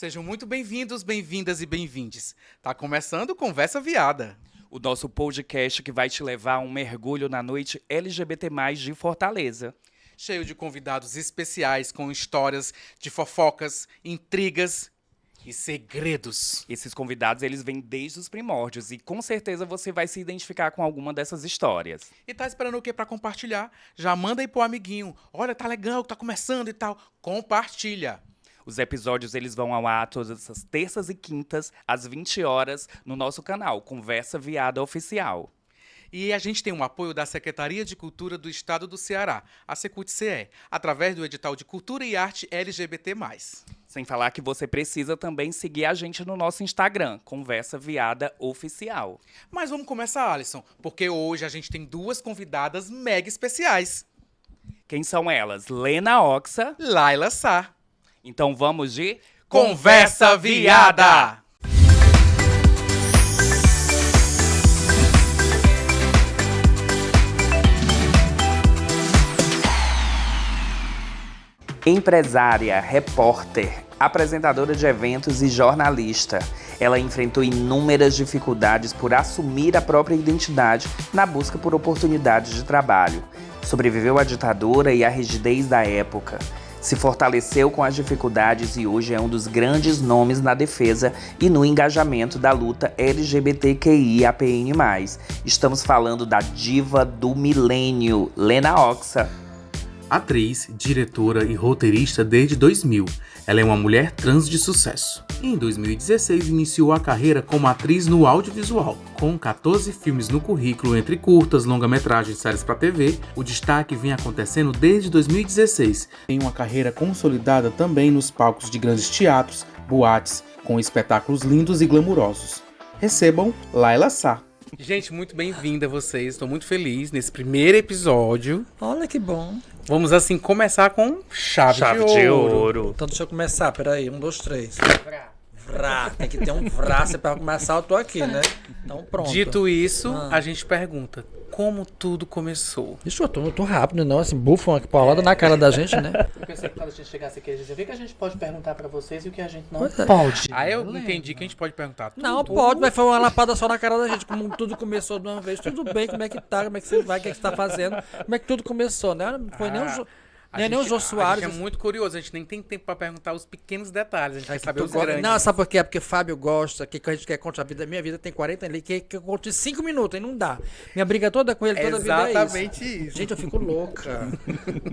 Sejam muito bem-vindos, bem-vindas e bem-vindes. Tá começando Conversa Viada. O nosso podcast que vai te levar a um mergulho na noite LGBT+, de Fortaleza. Cheio de convidados especiais com histórias de fofocas, intrigas e segredos. Esses convidados, eles vêm desde os primórdios e com certeza você vai se identificar com alguma dessas histórias. E tá esperando o quê pra compartilhar? Já manda aí pro amiguinho. Olha, tá legal, tá começando e tal. Compartilha. Os episódios eles vão ao ar todas as terças e quintas, às 20 horas, no nosso canal Conversa Viada Oficial. E a gente tem um apoio da Secretaria de Cultura do Estado do Ceará, a Secult-CE, através do edital de Cultura e Arte LGBT+. Sem falar que você precisa também seguir a gente no nosso Instagram, Conversa Viada Oficial. Mas vamos começar, Alisson, porque hoje a gente tem duas convidadas mega especiais. Quem são elas? Lena Oxa. Laila Sá. Então vamos de Conversa Viada! Empresária, repórter, apresentadora de eventos e jornalista. Ela enfrentou inúmeras dificuldades por assumir a própria identidade na busca por oportunidades de trabalho. Sobreviveu à ditadura e à rigidez da época. Se fortaleceu com as dificuldades e hoje é um dos grandes nomes na defesa e no engajamento da luta LGBTQIAPN+. Estamos falando da diva do milênio, Lena Oxa. Atriz, diretora e roteirista desde 2000, ela é uma mulher trans de sucesso. Em 2016, iniciou a carreira como atriz no audiovisual. Com 14 filmes no currículo entre curtas, longa-metragens e séries para TV, o destaque vem acontecendo desde 2016. Tem uma carreira consolidada também nos palcos de grandes teatros, boates, com espetáculos lindos e glamurosos. Recebam Laila Sá. Gente, muito bem-vinda a vocês. Estou muito feliz nesse primeiro episódio. Olha que bom. Vamos, assim, começar com chave de ouro. Então deixa eu começar, peraí. 1, 2, 3. Vrá. Tem que ter um vrá, se pra começar eu tô aqui, né? Então pronto. Dito isso, a gente pergunta, como tudo começou? Isso, eu tô rápido, não, assim, bufam aqui, paulada na cara da gente, né? Eu pensei que quando a gente chegasse aqui, a gente o que a gente pode perguntar pra vocês e o que a gente não Pois é. pode. Aí eu entendi que a gente pode perguntar tudo. Não, pode, mas foi uma lapada só na cara da gente, como tudo começou de uma vez. Tudo bem, como é que tá, como é que você vai, o que é que você tá fazendo, como é que tudo começou, né? Não foi nem o Jô Soares. A gente é muito curioso, a gente nem tem tempo pra perguntar os pequenos detalhes, a gente quer saber os gosta. grandes. Não, sabe por quê? É porque Fábio gosta, que a gente quer contar a vida. Minha vida tem 40 ali, que eu conto em 5 minutos, aí não dá. Minha briga toda com ele, toda a vida é Exatamente isso. Gente, eu fico louca.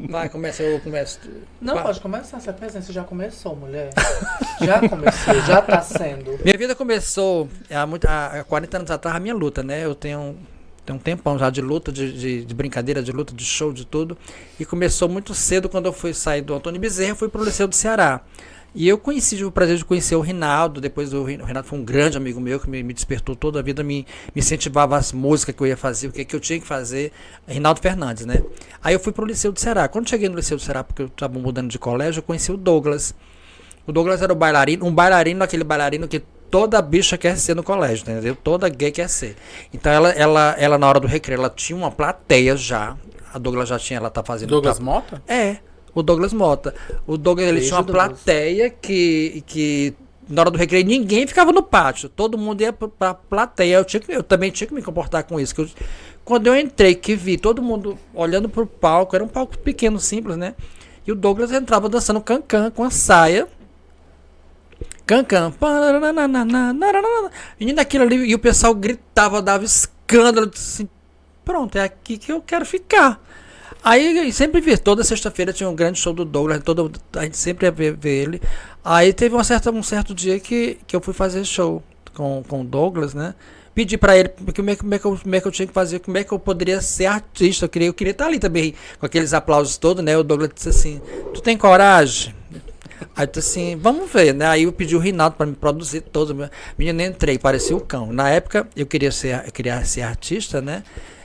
Vai, começa, eu começo. Não, Vai. pode começar, se apresenta, já começou, mulher. Já começou, já tá sendo. Minha vida começou há 40 anos atrás, a minha luta, né? Eu tenho um tempão já de luta, de brincadeira, de luta, de show, de tudo. E começou muito cedo, quando eu fui sair do Antônio Bezerra, eu fui pro Liceu do Ceará. E eu tive o prazer de conhecer o Rinaldo. Depois o Rinaldo foi um grande amigo meu, que me despertou toda a vida, me incentivava as músicas que eu ia fazer, o que eu tinha que fazer. Rinaldo Fernandes, né? Aí eu fui pro Liceu do Ceará. Quando cheguei no Liceu do Ceará, porque eu estava mudando de colégio, eu conheci o Douglas. O Douglas era um bailarino, aquele bailarino que toda bicha quer ser no colégio, entendeu? Toda gay quer ser. Então ela na hora do recreio, ela tinha uma plateia já. A Douglas já tinha, ela tá fazendo... Douglas Mota? É, o Douglas Mota. O Douglas, ele tinha uma plateia que na hora do recreio ninguém ficava no pátio. Todo mundo ia pra plateia. Eu também tinha que me comportar com isso. Quando eu entrei, que vi todo mundo olhando pro palco, era um palco pequeno, simples, né? E o Douglas entrava dançando cancan com a saia. Cancan. Menina, aquilo ali, e o pessoal gritava, dava escândalo, assim, pronto, é aqui que eu quero ficar. Aí sempre vi, toda sexta-feira tinha um grande show do Douglas, a gente sempre ia ver ele. Aí teve um certo dia que eu fui fazer show com o Douglas, né? Pedi pra ele como é que eu tinha que fazer, como é que eu poderia ser artista. Eu queria estar ali também, com aqueles aplausos todos, né? O Douglas disse assim, tu tem coragem? Aí eu disse assim, vamos ver, né? Aí eu pedi o Rinaldo para me produzir todo. Menina, entrei, parecia o cão. Na época, eu queria ser artista, né?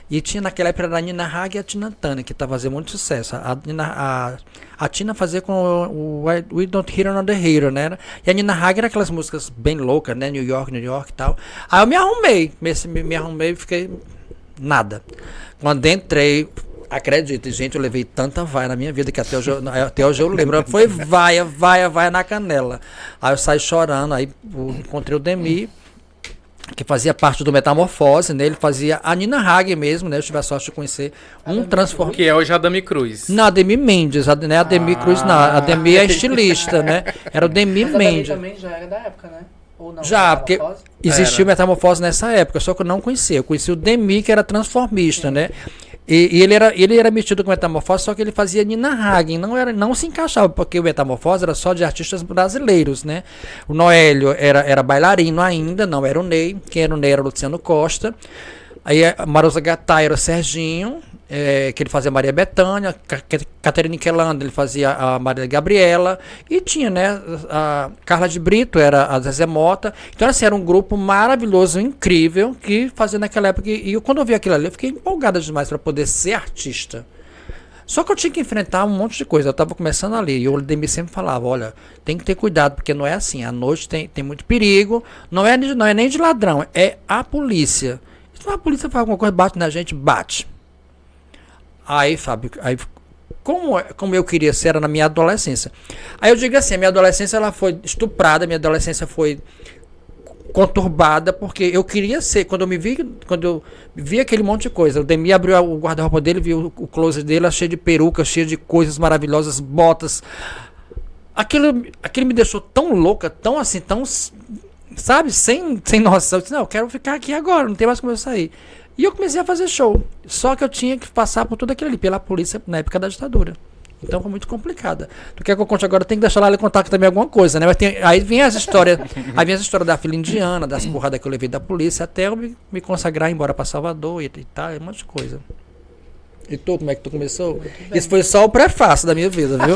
E tinha naquela época a Nina Hagen e a Tina Turner, que tá fazendo muito sucesso. A Tina fazia com o We Don't Hero Not The Hero, né? E a Nina Hagen era aquelas músicas bem loucas, né? New York e tal. Aí eu me arrumei e fiquei nada. Quando entrei, Acredite, gente, eu levei tanta vaia na minha vida que até hoje eu lembro. Foi vaia na canela. Aí eu saí chorando, aí eu encontrei o Demi, que fazia parte do Metamorfose, né? Ele fazia a Nina Hagen mesmo, né? Eu tive a sorte de conhecer um transformador. Que é hoje a Dami Cruz. Não, a Demi Mendes, não é a Demi Cruz, não. A Demi é estilista, né? Era o Demi Mas a Demi Mendes. também já era da época, né? Ou não? Já, porque Metamorfose? existiu Metamorfose nessa época, só que eu não conhecia. Eu conheci o Demi, que era transformista, né? E ele era metido com Metamorfose, só que ele fazia Nina Hagen, não se encaixava, porque o Metamorfose era só de artistas brasileiros, né? O Noélio era bailarino ainda, não era o Ney, quem era o Ney era o Luciano Costa. Aí a Marosa Gattai era o Serginho, que ele fazia Maria Bethânia, Caterine Quelanda, ele fazia a Maria Gabriela, e tinha, né, a Carla de Brito, era a Zezé Mota. Então, assim, era um grupo maravilhoso, incrível, que fazia naquela época, e quando eu vi aquilo ali, eu fiquei empolgada demais para poder ser artista. Só que eu tinha que enfrentar um monte de coisa, eu estava começando ali, e o Demi sempre falava, olha, tem que ter cuidado, porque não é assim, à noite tem muito perigo, não é nem de ladrão, é a polícia. Se a polícia faz alguma coisa, bate na gente, bate. Aí, Fábio, como eu queria ser, era na minha adolescência. Aí eu digo assim, a minha adolescência ela foi estuprada, minha adolescência foi conturbada, porque eu queria ser, quando eu vi aquele monte de coisa, o Demi abriu o guarda-roupa dele, viu o closet dele, cheio de perucas, cheio de coisas maravilhosas, botas. Aquilo me deixou tão louca, tão assim, tão, sabe, sem noção. Eu disse, não, eu quero ficar aqui agora, não tem mais como eu sair. E eu comecei a fazer show. Só que eu tinha que passar por tudo aquilo ali, pela polícia, na época da ditadura. Então foi muito complicada. Tu quer que eu conte agora? Tem que deixar lá ele contar também alguma coisa, né? Mas aí vem as histórias. Aí vem as histórias da filha indiana, das porradas que eu levei da polícia, até eu me consagrar, ir embora pra Salvador e tal, um monte de coisa. E tu, como é que tu começou? Isso foi só o prefácio da minha vida, viu?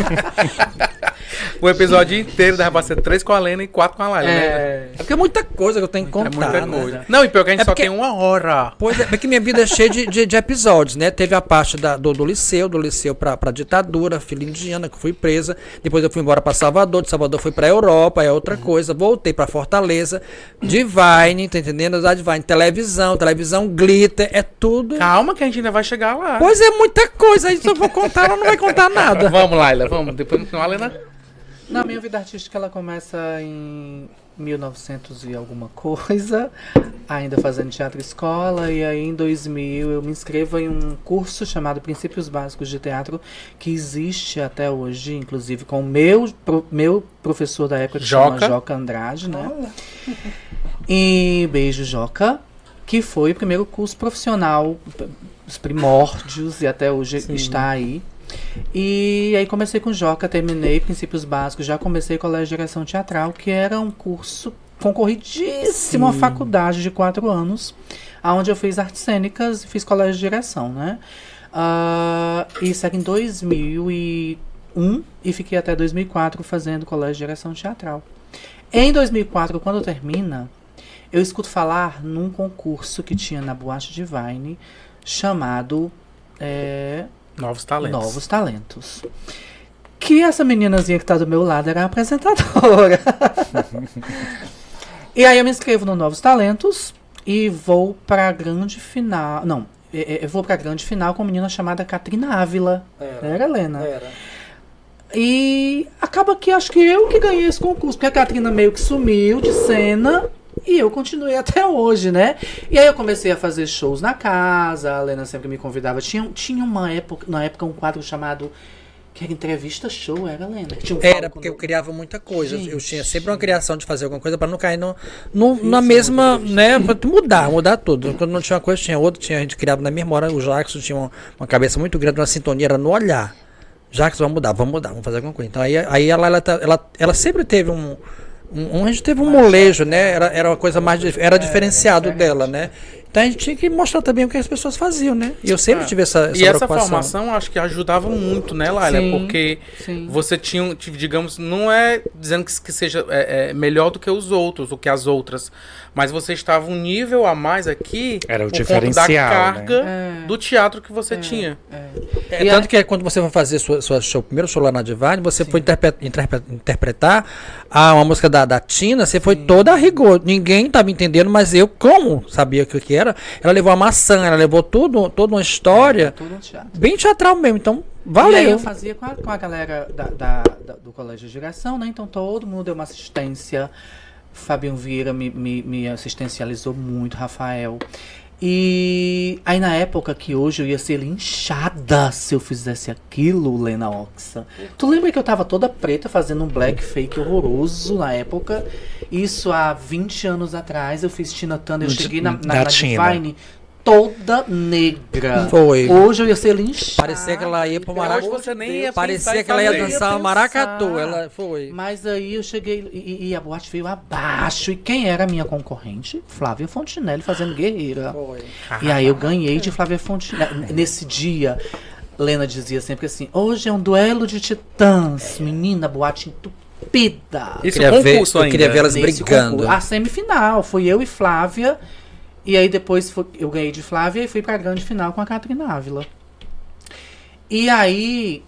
O episódio inteiro dava pra ser 3 com a Lena e 4 com a Laila, né? É porque é muita coisa que eu tenho que contar, É muita né? coisa. Não, e pior que a gente É só porque- tem 1 hora. Pois é, porque minha vida é cheia de episódios, né? Teve a parte do liceu pra ditadura, filha indiana, que fui presa. Depois eu fui embora pra Salvador, de Salvador fui pra Europa, é outra coisa. Voltei pra Fortaleza, Divine, tá entendendo? Da Divine, televisão glitter, é tudo. Calma que a gente ainda vai chegar lá. Pois é, muita coisa, aí se eu vou contar, ela não vai contar nada. Vamos, Laila, vamos. Depois a Lena... Na minha vida artística, ela começa em 1900 e alguma coisa, ainda fazendo teatro escola, e aí em 2000 eu me inscrevo em um curso chamado Princípios Básicos de Teatro, que existe até hoje, inclusive com o meu professor da época, que chama Joca Andrade, né? E beijo, Joca, que foi o primeiro curso profissional, os primórdios, e até hoje está aí. E aí comecei com Joca, terminei Princípios Básicos, já comecei Colégio de Direção Teatral, que era um curso concorridíssimo, uma faculdade de 4 anos, onde eu fiz artes cênicas e fiz Colégio de Direção, né? Isso era em 2001 e fiquei até 2004 fazendo Colégio de Direção Teatral. Em 2004, quando termina, eu escuto falar num concurso que tinha na Boate Divine, chamado... Novos talentos. Novos Talentos. Que essa meninazinha que tá do meu lado era a apresentadora. E aí eu me inscrevo no Novos Talentos e vou pra grande final. Não, eu vou pra grande final com uma menina chamada Katrina Ávila. Era Helena. E acaba que acho que eu que ganhei esse concurso, porque a Katrina meio que sumiu de cena. E eu continuei até hoje, né? E aí eu comecei a fazer shows na casa, a Helena sempre me convidava. Tinha uma época, na época, um quadro chamado... Que era entrevista show, era, Helena? Tinha um Era, palco porque eu no- criava muita coisa. Eu Gente. tinha sempre uma criação de fazer alguma coisa pra não cair na mesma, né? Pra mudar tudo. Quando não tinha uma coisa, tinha outra. A gente criava na mesma hora. O Jackson tinha uma cabeça muito grande, uma sintonia, era no olhar. Jackson, vamos mudar, vamos fazer alguma coisa. Então aí ela sempre teve a gente teve um molejo, né? Era uma coisa mais. Era diferenciado dela, né? Então a gente tinha que mostrar também o que as pessoas faziam, né? E eu sempre tive essa E essa preocupação. formação acho que ajudava muito, né, Laila? Sim, Porque sim. você tinha, digamos, não é dizendo que seja melhor do que os outros, do que as outras, mas você estava um nível a mais aqui Era o por conta da diferencial, carga né? do teatro que você tinha. É, tanto que quando você foi fazer seu primeiro show lá na Divine, você foi interpretar uma música da Tina, você foi toda a rigor. Ninguém estava entendendo, mas eu, como sabia o que era, ela levou a maçã, ela levou toda uma história, Tudo no teatro. bem teatral mesmo, então E aí valeu. eu fazia com a galera do Colégio de Geração, né? Então todo mundo deu uma assistência. Fabiano Vieira me assistencializou muito, Rafael. E aí na época que hoje eu ia ser linchada se eu fizesse aquilo, Lena Oxa. Tu lembra que eu tava toda preta fazendo um black fake horroroso na época? Isso há 20 anos atrás, eu fiz Tina Turner, eu cheguei na Tina. Divine toda negra. Foi. Hoje eu ia ser linchada. Parecia que ela ia pro Hoje maracatu. você nem ia pensar Parecia em que ela ia fazer. dançar pensar. maracatu. Ela foi. Mas aí eu cheguei e a boate veio abaixo. E quem era a minha concorrente? Flávia Fontinelli fazendo Guerreira. Foi. E aí eu ganhei de Flávia Fontinelli. Nesse dia, Lena dizia sempre assim: hoje é um duelo de titãs. Menina, boate entupida. Isso Queria ver- concurso eu ainda. queria ver elas Nesse brigando. concurso. A semifinal foi eu e Flávia. E aí depois eu ganhei de Flávia e fui pra grande final com a Catrina Ávila. E aí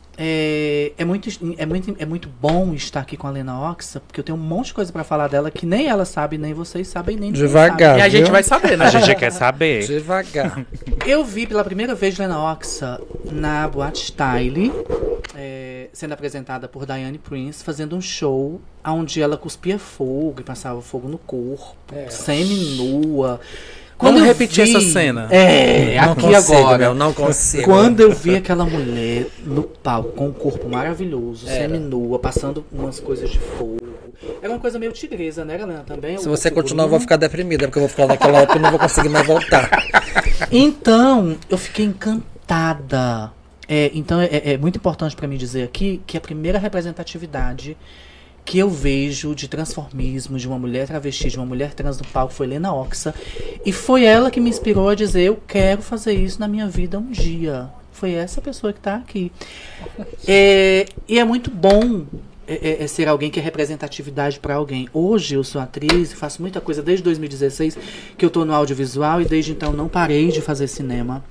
é muito bom estar aqui com a Lena Oxa, porque eu tenho um monte de coisa pra falar dela que nem ela sabe, nem vocês sabem, nem ninguém Devagar. E a gente viu? vai saber, né? A gente já quer saber. Devagar. Eu vi pela primeira vez Lena Oxa na Boate Style, sendo apresentada por Diane Prince, fazendo um show onde ela cuspia fogo e passava fogo no corpo, semi-nua. Vamos eu repetir essa cena. Não Aqui consigo, agora. Mel, não consigo. Quando eu vi aquela mulher no palco com um corpo maravilhoso, semi-nua, passando umas coisas de fogo. Era uma coisa meio tigresa, né, Helena? Também. Se você continuar, eu vou ficar deprimida, porque eu vou ficar naquela época e não vou conseguir mais voltar. Então, eu fiquei encantada. Então, é muito importante pra mim dizer aqui que a primeira representatividade que eu vejo de transformismo de uma mulher travesti, de uma mulher trans no palco foi Lena Oxa. E foi ela que me inspirou a dizer: eu quero fazer isso na minha vida um dia. Foi essa pessoa que tá aqui. E é muito bom ser alguém que é representatividade para alguém. Hoje eu sou atriz, faço muita coisa desde 2016 que eu tô no audiovisual e desde então não parei de fazer cinema.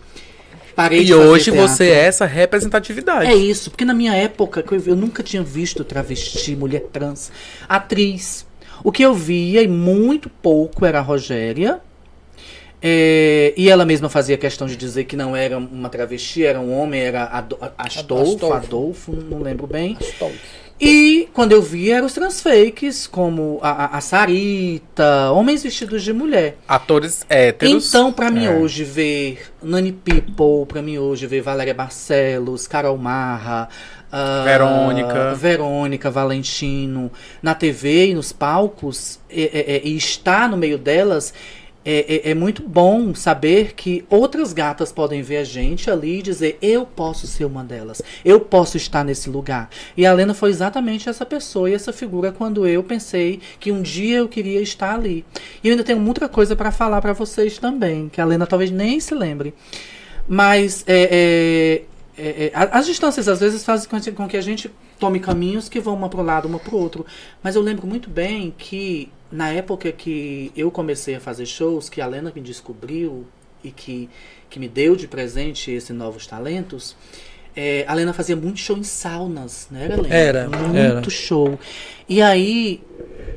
Parei de E fazer hoje teatro. você é essa representatividade. É isso, porque na minha época eu nunca tinha visto travesti, mulher trans, atriz. O que eu via, e muito pouco, era a Rogéria. E ela mesma fazia questão de dizer que não era uma travesti, era um homem, era Adolfo, não lembro bem. E quando eu vi, eram os transfakes, como a Sarita, homens vestidos de mulher. Atores héteros. Então, pra mim hoje, ver Nani People, pra mim hoje, ver Valéria Barcelos, Carol Marra, Verônica Valentino, na TV e nos palcos, e estar no meio delas, é muito bom saber que outras gatas podem ver a gente ali e dizer: eu posso ser uma delas, eu posso estar nesse lugar. E a Lena foi exatamente essa pessoa e essa figura quando eu pensei que um dia eu queria estar ali. E eu ainda tenho muita coisa para falar para vocês também, que a Lena talvez nem se lembre. Mas as distâncias às vezes fazem com que a gente tome caminhos que vão uma para o lado, uma para o outro. Mas eu lembro muito bem que na época que eu comecei a fazer shows, que a Lena me descobriu e que me deu de presente esses novos talentos, a Lena fazia muito show em saunas, né, Lena? Era. Muito show. E aí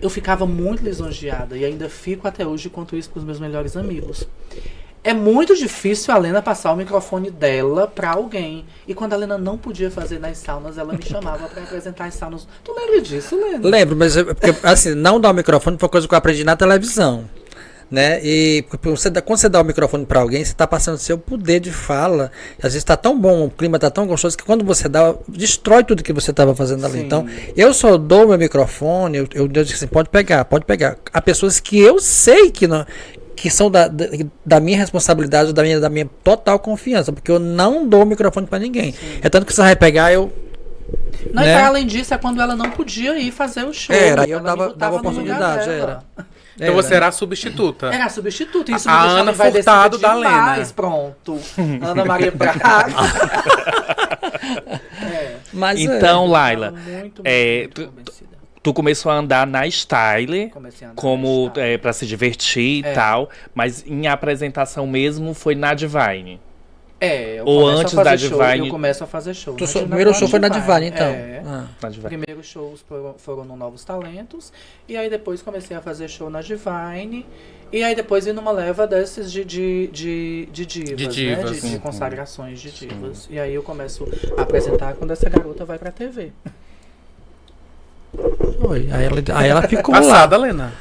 eu ficava muito lisonjeada e ainda fico até hoje e conto isso para os meus melhores amigos. É muito difícil a Lena passar o microfone dela pra alguém. E quando a Lena não podia fazer nas saunas, ela me chamava pra apresentar as saunas. Tu lembra disso, Lena? Lembro, mas porque, assim, não dar o microfone foi coisa que eu aprendi na televisão. Né? E quando você dá o microfone para alguém, você está passando seu poder de fala. Às vezes está tão bom, o clima está tão gostoso que quando você dá, destrói tudo que você estava fazendo ali. Sim. Então, eu só dou meu microfone, eu digo assim, pode pegar. Há pessoas que eu sei que não, que são da minha responsabilidade, da minha total confiança, porque eu não dou o microfone para ninguém. Sim. É tanto que você vai pegar, eu... Não, né? e para além disso, é quando ela não podia ir fazer o show. Era, eu Ela dava me botava no oportunidade, lugar dela. Então você era a substituta. Era a substituta. Isso A me deixava Ana envaidecida Furtado da demais. Lena. Pronto. Ana Maria Braga. Mas, Então, Laila, Muito convencida. tu começou a andar na Style Comecei a andar como na Style. pra se divertir e tal, mas em apresentação mesmo foi na Divine. Eu Ou começo a antes fazer da show, Divine? Eu começo a fazer show. O primeiro show foi na Divine, então. Na Divine. Primeiros shows foram no Novos Talentos. E aí depois comecei a fazer show na Divine. E aí depois ir numa leva desses de divas, né? De consagrações de divas. E aí eu começo a apresentar quando essa garota vai pra TV. Oi, aí ela ficou Passada, lá. Lena.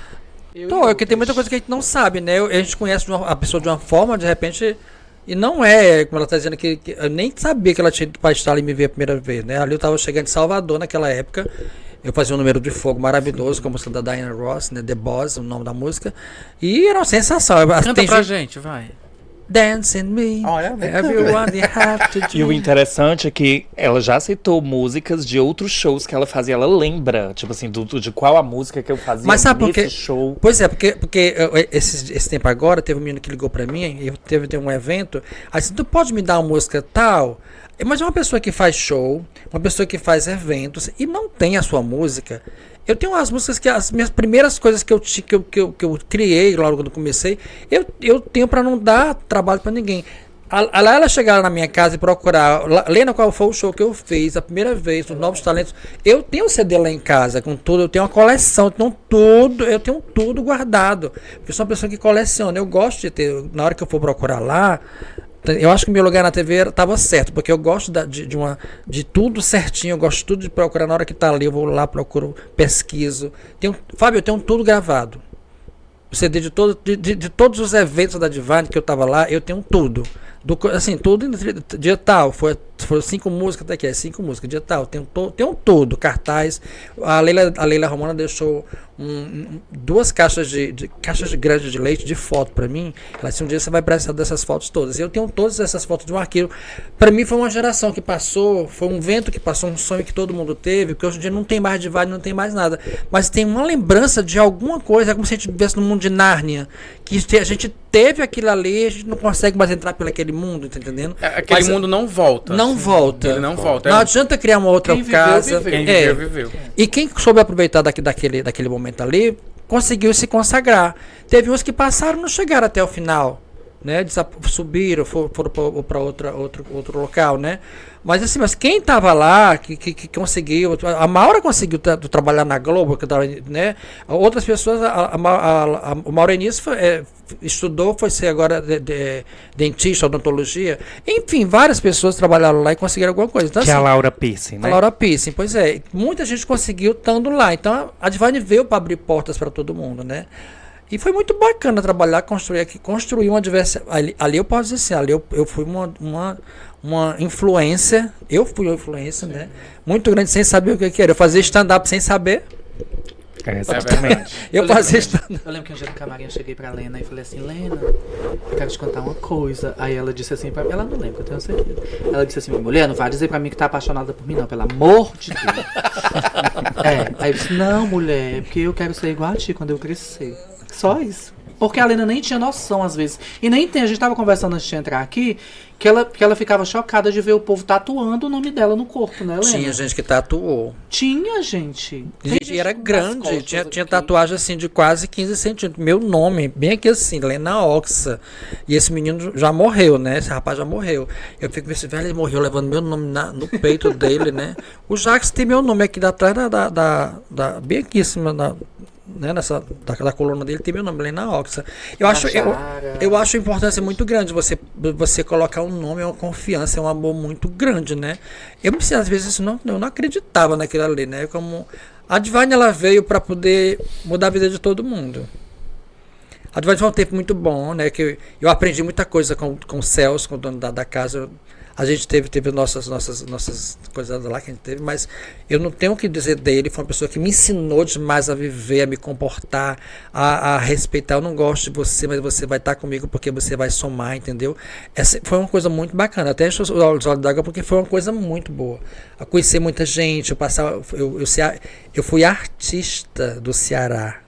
Porque tem muita coisa que a gente não sabe, né? A gente conhece a pessoa de uma forma, de repente... E não é, como ela está dizendo, que eu nem sabia que ela tinha ido para estar ali e me ver a primeira vez, né? Ali eu estava chegando em Salvador naquela época. Eu fazia um número de fogo maravilhoso com a música da Diana Ross, né? The Boss, o nome da música. E era uma sensação. Canta pra gente, vai. Dancing Me, Olha, everyone you have to do. E o interessante é que ela já citou músicas de outros shows que ela fazia. Ela lembra, tipo assim, de qual a música que eu fazia. Mas sabe por quê? Show. Pois é, porque esse tempo agora, teve um menino que ligou pra mim, e teve um evento, aí disse, tu pode me dar uma música tal? Mas é uma pessoa que faz show, uma pessoa que faz eventos, e não tem a sua música. Eu tenho umas músicas que as minhas primeiras coisas que eu criei logo quando comecei, eu tenho para não dar trabalho para ninguém. Ela chegar na minha casa e procurar, Lena, qual foi o show que eu fiz a primeira vez, os Novos Talentos. Eu tenho o CD lá em casa com tudo, eu tenho uma coleção, eu tenho tudo guardado. Eu sou uma pessoa que coleciona, eu gosto de ter, na hora que eu for procurar lá. Eu acho que meu lugar na TV estava certo, porque eu gosto de tudo certinho, eu gosto de tudo de procurar. Na hora que está ali, eu vou lá, procuro, pesquiso. Fábio, eu tenho tudo gravado. O CD de todos os eventos da Divine que eu estava lá, eu tenho tudo. Assim, tudo dia tal, foram 5 músicas, até que 5 músicas, dia tal, tenho tudo, cartaz. A Leila Romana deixou 2 caixas caixas grandes de leite de foto para mim. Ela disse, um dia você vai precisar dessas fotos todas. Eu tenho todas essas fotos de um arquivo. Para mim foi uma geração que passou, foi um vento que passou, um sonho que todo mundo teve, porque hoje em dia não tem mais Divine, não tem mais nada. Mas tem uma lembrança de alguma coisa, é como se a gente vivesse no mundo de Nárnia, que a gente teve aquilo ali, a gente não consegue mais entrar por aquele mundo, tá entendendo? Aquele mundo não volta. Não volta. Ele não volta. Não adianta criar uma outra casa. Quem viveu, viveu. E quem soube aproveitar daquele momento ali, conseguiu se consagrar. Teve uns que passaram e não chegaram até o final, né? Subiram, foram para outro local, né? Mas assim, quem estava lá, que conseguiu, a Maura conseguiu trabalhar na Globo, né? Outras pessoas, o Maurenice estudou, foi ser agora dentista, odontologia. Enfim, várias pessoas trabalharam lá e conseguiram alguma coisa. Então, que assim, é a Laura Piercing, né? A Laura Piercing, pois é. Muita gente conseguiu estando lá. Então, a Divine veio para abrir portas para todo mundo, né? E foi muito bacana trabalhar, construir uma diversidade. Ali eu posso dizer assim, ali eu fui uma influência, né? Muito grande, sem saber o que era. Eu fazia stand-up sem saber. Exatamente. Eu fazia stand-up. Eu lembro que um dia no camarim eu cheguei pra Lena e falei assim, Lena, eu quero te contar uma coisa. Aí ela disse assim pra mim, ela não lembra, eu tenho certeza. Ela disse assim, mulher, não vai dizer pra mim que tá apaixonada por mim não, pelo amor de Deus. Aí eu disse, não, mulher, é porque eu quero ser igual a ti quando eu crescer. Só isso. Porque a Lena nem tinha noção, às vezes. E nem tem. A gente tava conversando antes de entrar aqui, que ela ficava chocada de ver o povo tatuando o nome dela no corpo, né, Lena? Tinha gente que tatuou. Tinha, gente. E era grande. Tinha tatuagem assim de quase 15 centímetros. Meu nome, bem aqui assim, Lena Oxa. E esse menino já morreu, né? Esse rapaz já morreu. Eu fico pensando, velho, ele morreu levando meu nome no peito dele, né? O Jacques tem meu nome aqui atrás bem aqui em cima né, da coluna dele tem meu nome, Lena Oxa. Eu acho a importância muito grande você colocar um nome, é uma confiança, é um amor muito grande, né? Às vezes eu não acreditava naquilo ali, né? Como a Divine, ela veio para poder mudar a vida de todo mundo. A Divine foi um tempo muito bom, né? Que eu aprendi muita coisa com o Celso, com o dono da casa. A gente teve nossas coisas lá que a gente teve, mas eu não tenho o que dizer dele. Foi uma pessoa que me ensinou demais a viver, a me comportar, a respeitar. Eu não gosto de você, mas você vai estar comigo porque você vai somar, entendeu? Essa foi uma coisa muito bacana. Até encheu os olhos d'água porque foi uma coisa muito boa. A conhecer muita gente, eu fui artista do Ceará.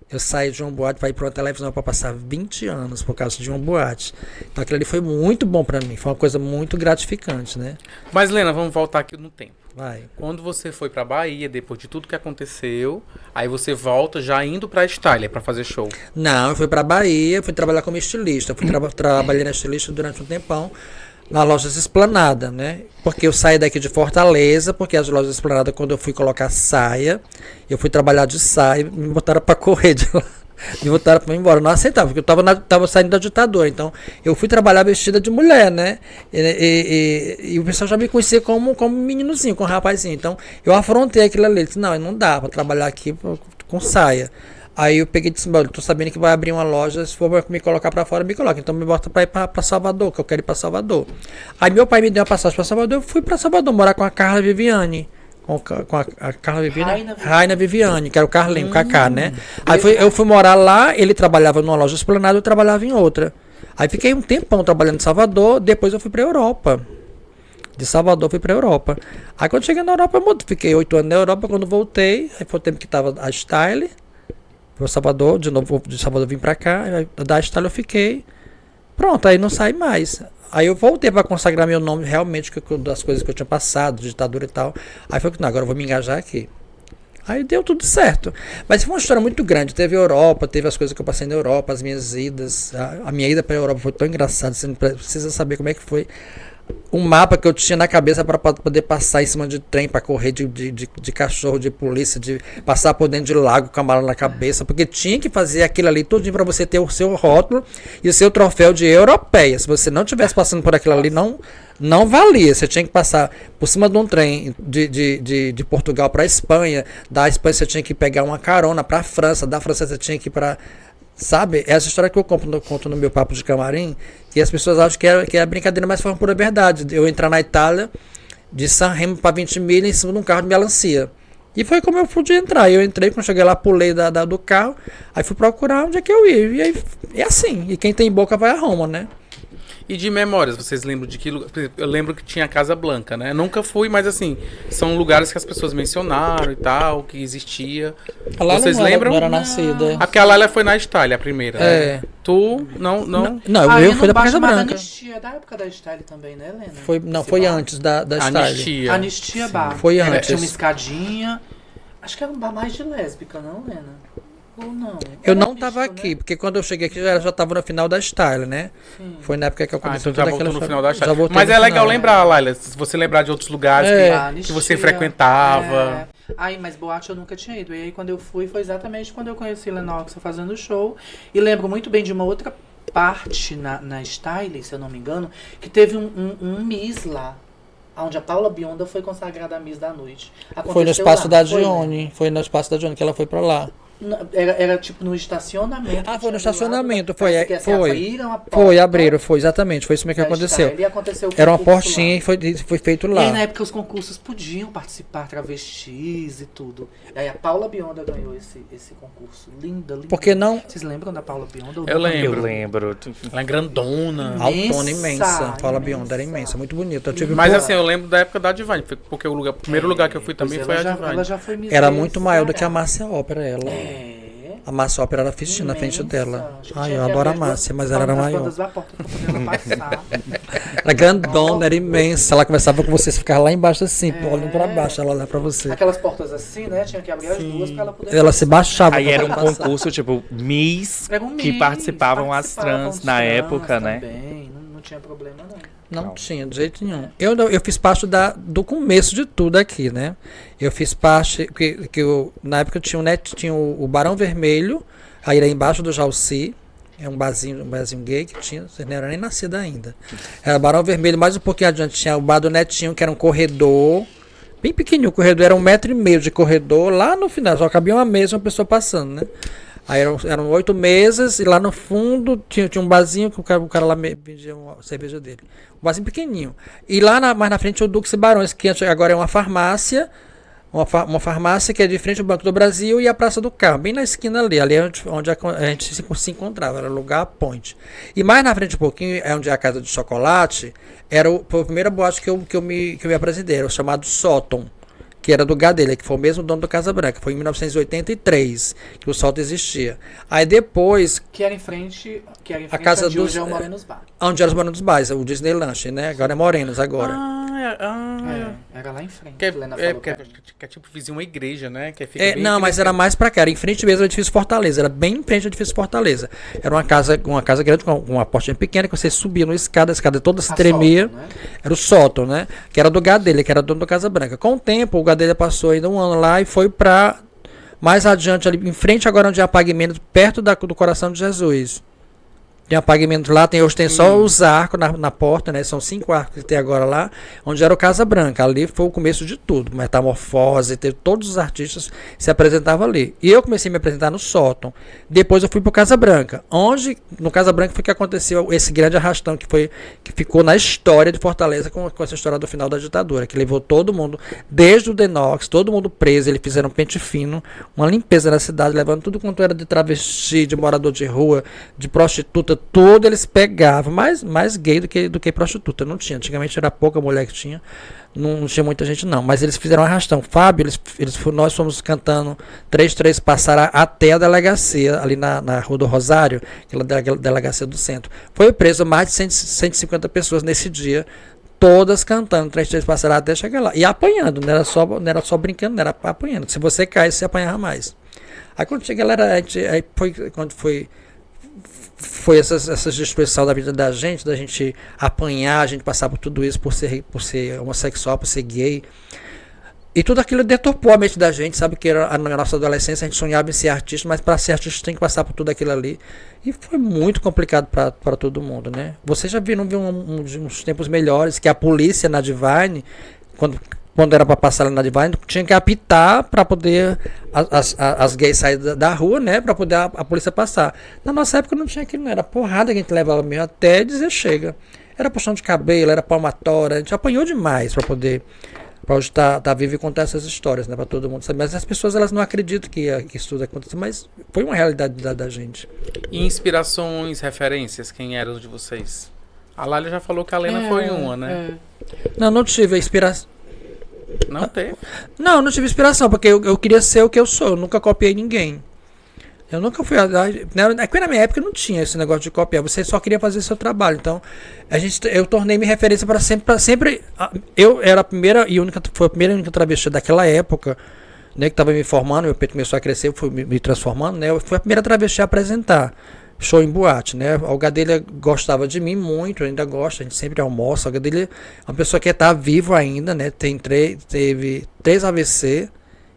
Eu saí de uma boate para ir para uma televisão para passar 20 anos por causa de uma boate. Então aquilo ali foi muito bom para mim. Foi uma coisa muito gratificante, né? Mas, Lena, vamos voltar aqui no tempo. Vai. Quando você foi pra Bahia, depois de tudo que aconteceu, aí você volta já indo pra Styler pra fazer show. Não, eu fui para Bahia, fui trabalhar como estilista. Fui trabalhei na estilista durante um tempão na Lojas Esplanada, né? Porque eu saí daqui de Fortaleza, porque as Lojas Esplanada, quando eu fui colocar saia, eu fui trabalhar de saia, me botaram para correr de lá. Me botaram para ir embora. Eu não aceitava, porque eu tava saindo da ditadura. Então, eu fui trabalhar vestida de mulher, né? E o pessoal já me conhecia como meninozinho, como rapazinho. Então, eu afrontei aquilo ali. Disse, não dá para trabalhar aqui com saia. Aí eu peguei e disse, tô sabendo que vai abrir uma loja, se for me colocar pra fora, me coloca. Então me bota pra ir pra Salvador, que eu quero ir pra Salvador. Aí meu pai me deu uma passagem pra Salvador, eu fui pra Salvador morar com a Carla Viviane. Com a Carla Viviane? Raina Viviane, que era o Carlinho, o Cacá, né? Aí eu fui morar lá, ele trabalhava numa loja Esplanada, eu trabalhava em outra. Aí fiquei um tempão trabalhando em Salvador, depois eu fui pra Europa. De Salvador fui pra Europa. Aí quando cheguei na Europa, eu fiquei 8 anos na Europa, quando voltei, aí foi o tempo que tava a Style. Para Salvador, de novo de Salvador eu vim pra cá, da Style eu fiquei. Pronto, aí não saí mais. Aí eu voltei para consagrar meu nome realmente das coisas que eu tinha passado, ditadura e tal. Aí foi que não, agora eu vou me engajar aqui. Aí deu tudo certo. Mas foi uma história muito grande. Teve Europa, teve as coisas que eu passei na Europa, as minhas idas. A minha ida para a Europa foi tão engraçada, você não precisa saber como é que foi. Um mapa que eu tinha na cabeça para poder passar em cima de trem, para correr de cachorro, de polícia, de passar por dentro de lago com a mala na cabeça, porque tinha que fazer aquilo ali tudinho para você ter o seu rótulo e o seu troféu de europeia. Se você não estivesse passando por aquilo ali, não valia. Você tinha que passar por cima de um trem de Portugal para a Espanha, da Espanha você tinha que pegar uma carona para a França, da França você tinha que ir para... Sabe? Essa história que eu conto no meu papo de camarim, que as pessoas acham que é brincadeira, mas foi uma pura verdade. Eu entrar na Itália, de San Remo para 20 milhas, em cima de um carro de melancia. E foi como eu pude entrar. Eu entrei, quando cheguei lá, pulei do carro, aí fui procurar onde é que eu ia. E aí, é assim. E quem tem boca vai a Roma, né? E de memórias, vocês lembram de que lugar? Eu lembro que tinha a Casa Blanca, né? Nunca fui, mas assim, são lugares que as pessoas mencionaram e tal, que existia. A Laila vocês lembram? Não era nascida. Porque a Laila foi na Itália, a primeira. É. Né? Tu, não. Não, eu fui da Casa Branca. Anistia, da época da Style também, né, Helena? Foi antes da Style. Anistia. Anistia Bar. Foi antes. Tinha uma escadinha. Acho que era um bar mais de lésbica, não, Helena? Ou não? Eu Era não misto, tava aqui, né? porque quando eu cheguei aqui já tava no final da Style, né? Sim. Foi na época que eu comecei Então já voltou no final da Já Itália. voltei Mas no é legal final. lembrar, Laila, se você lembrar de outros lugares que você Anistia, frequentava. É. Aí, mas boate eu nunca tinha ido. E aí quando eu fui, foi exatamente quando eu conheci Lennox fazendo show. E lembro muito bem de uma outra parte na Style, se eu não me engano, que teve um Miss lá. Onde a Paula Bionda foi consagrada a Miss da Noite. Foi no espaço lá, da foi, né? Dione. Foi no espaço da Dione que ela foi pra lá. Era tipo no estacionamento. Ah, foi no que tinha do estacionamento, lado, foi. parece que, assim, Foi. abriram a porta Foi, abriram, foi, exatamente. Foi isso mesmo que da aconteceu. Style e aconteceu o Era uma concurso portinha lá. e foi feito E lá. aí, na época, os concursos podiam participar, travestis e tudo. E aí, a Paula Bionda ganhou esse concurso. Linda. Porque não... Vocês lembram da Paula Bionda? Eu lembro. Eu lembro. Ela é grandona. Altona imensa. Paula imensa. Bionda era imensa, muito bonita. Eu tive Mas pô, assim, eu lembro da época da Divine, porque o primeiro lugar que eu fui também Pois foi a ela Divine. já foi Miss era Gay muito maior do que a Ceará. Márcia Ópera, ela. É. A Márcia Ópera era festinha na frente Imensa. dela. Acho que Ai, tinha eu que adoro a abrir as Márcia, mas duas ela era maior. portas da porta pra poder ela passar. Era grandona, era imensa. Ela conversava com você, você ficava lá embaixo assim, olhando pra baixo, ela olhava pra você. Aquelas portas assim, né? Tinha que abrir as duas pra ela poder Ela se baixava Aí pra era um poder passar. concurso, tipo, Miss, Era um que Miss, participavam as trans os na trans época, né? também. Não tinha problema, não. Não tinha, de jeito nenhum. Eu fiz parte do começo de tudo aqui, né? Eu fiz parte, na época tinha o Barão Vermelho, aí era embaixo do Jalci, é um barzinho gay que tinha, você não era nem nascida ainda. Era Barão Vermelho, mais um pouquinho adiante tinha o bar do Netinho, que era um corredor, bem pequenininho, o corredor era 1,5 metro de corredor, lá no final, só cabia uma mesa e uma pessoa passando, né? Aí eram 8 mesas e lá no fundo tinha um barzinho que o cara lá vendia uma cerveja dele. Um barzinho pequenininho. E lá mais na frente o Dux e Barões, que agora é uma farmácia. Uma farmácia que é de frente ao Banco do Brasil e a Praça do Carro, bem na esquina ali. Ali é onde a gente se encontrava, era o lugar Ponte. E mais na frente um pouquinho, é onde é a Casa de Chocolate, foi a primeira boate que eu me apresentei, era o chamado Sóton. que era do Gadelha, que foi o mesmo dono do Casa Branca. Foi em 1983 que o Sótão existia. Aí depois... Que era em frente a casa onde dos, hoje é o Morenos Bar. onde era os Morenos Bares, o Disney Lanche, né? Agora é Morenos, agora. Era lá em frente. Que Helena falou pra mim. que é tipo vizinho uma igreja, né? Que fica bem Não, aqui mas no era centro. mais pra cá, era em frente mesmo ao edifício Fortaleza, era bem em frente ao edifício Fortaleza. Era uma casa grande com uma portinha pequena que você subia numa escada, a escada toda se tremia. Sótão, né? Era o sótão, né? Que era do Gadelha, que era dono do Casa Branca. Com o tempo, o Gadelha passou ainda um ano lá e foi pra mais adiante ali, em frente agora onde é a Pague Menos, perto do Coração de Jesus. Tem apagamento lá, hoje tem só os arcos na porta, né? São 5 arcos que tem agora lá, onde era o Casa Branca. Ali foi o começo de tudo. Metamorfose, teve todos os artistas se apresentavam ali. E eu comecei a me apresentar no sótão. Depois eu fui pro Casa Branca. Onde, no Casa Branca, foi que aconteceu esse grande arrastão que ficou na história de Fortaleza com essa história do final da ditadura, que levou todo mundo, desde o Denox, todo mundo preso. Eles fizeram um pente fino, uma limpeza na cidade, levando tudo quanto era de travesti, de morador de rua, de prostituta, tudo eles pegavam, mais gay do que prostituta, não tinha, antigamente era pouca mulher que tinha, não tinha muita gente não, mas eles fizeram um arrastão. Fábio, nós fomos cantando 3 passar até a delegacia, ali na Rua do Rosário, aquela delegacia do centro, foi preso mais de 150 pessoas nesse dia, todas cantando 3 passar até chegar lá, e apanhando, não era só brincando, não era apanhando, se você caísse, você apanhava mais. Aí quando chega lá, quando foi essa destruição da vida da gente apanhar, a gente passar por tudo isso por ser homossexual, por ser gay. E tudo aquilo deturpou a mente da gente, sabe? Que na nossa adolescência a gente sonhava em ser artista, mas para ser artista tem que passar por tudo aquilo ali. E foi muito complicado para todo mundo, né? Você já viu uns tempos melhores que a polícia na Divine, quando era para passar lá na Divine, tinha que apitar para poder as gays saírem da rua, né? Para poder a polícia passar. Na nossa época não tinha aquilo, não. Era porrada que a gente levava mesmo até dizer chega. Era puxão de cabelo, era palmatória. A gente apanhou demais para poder hoje tá vivo e contar essas histórias, né? Para todo mundo saber. Mas as pessoas elas não acreditam que isso tudo aconteceu, mas foi uma realidade da gente. E inspirações, referências, quem eram de vocês? A Lália já falou que a Lena foi uma, né? Não tive a inspiração. Não teve. Não tive inspiração, porque eu queria ser o que eu sou, eu nunca copiei ninguém. Eu nunca fui. Na minha época não tinha esse negócio de copiar, você só queria fazer seu trabalho. Então, eu tornei-me referência para sempre. Eu era a primeira e única, foi a primeira e única travesti daquela época, né, que estava me formando, meu peito começou a crescer, eu fui me transformando, né? Eu fui a primeira travesti a apresentar show em boate, né? O Gadelha gostava de mim muito, ainda gosta, a gente sempre almoça. O Gadelha é uma pessoa que está vivo ainda, né? Teve 3 AVC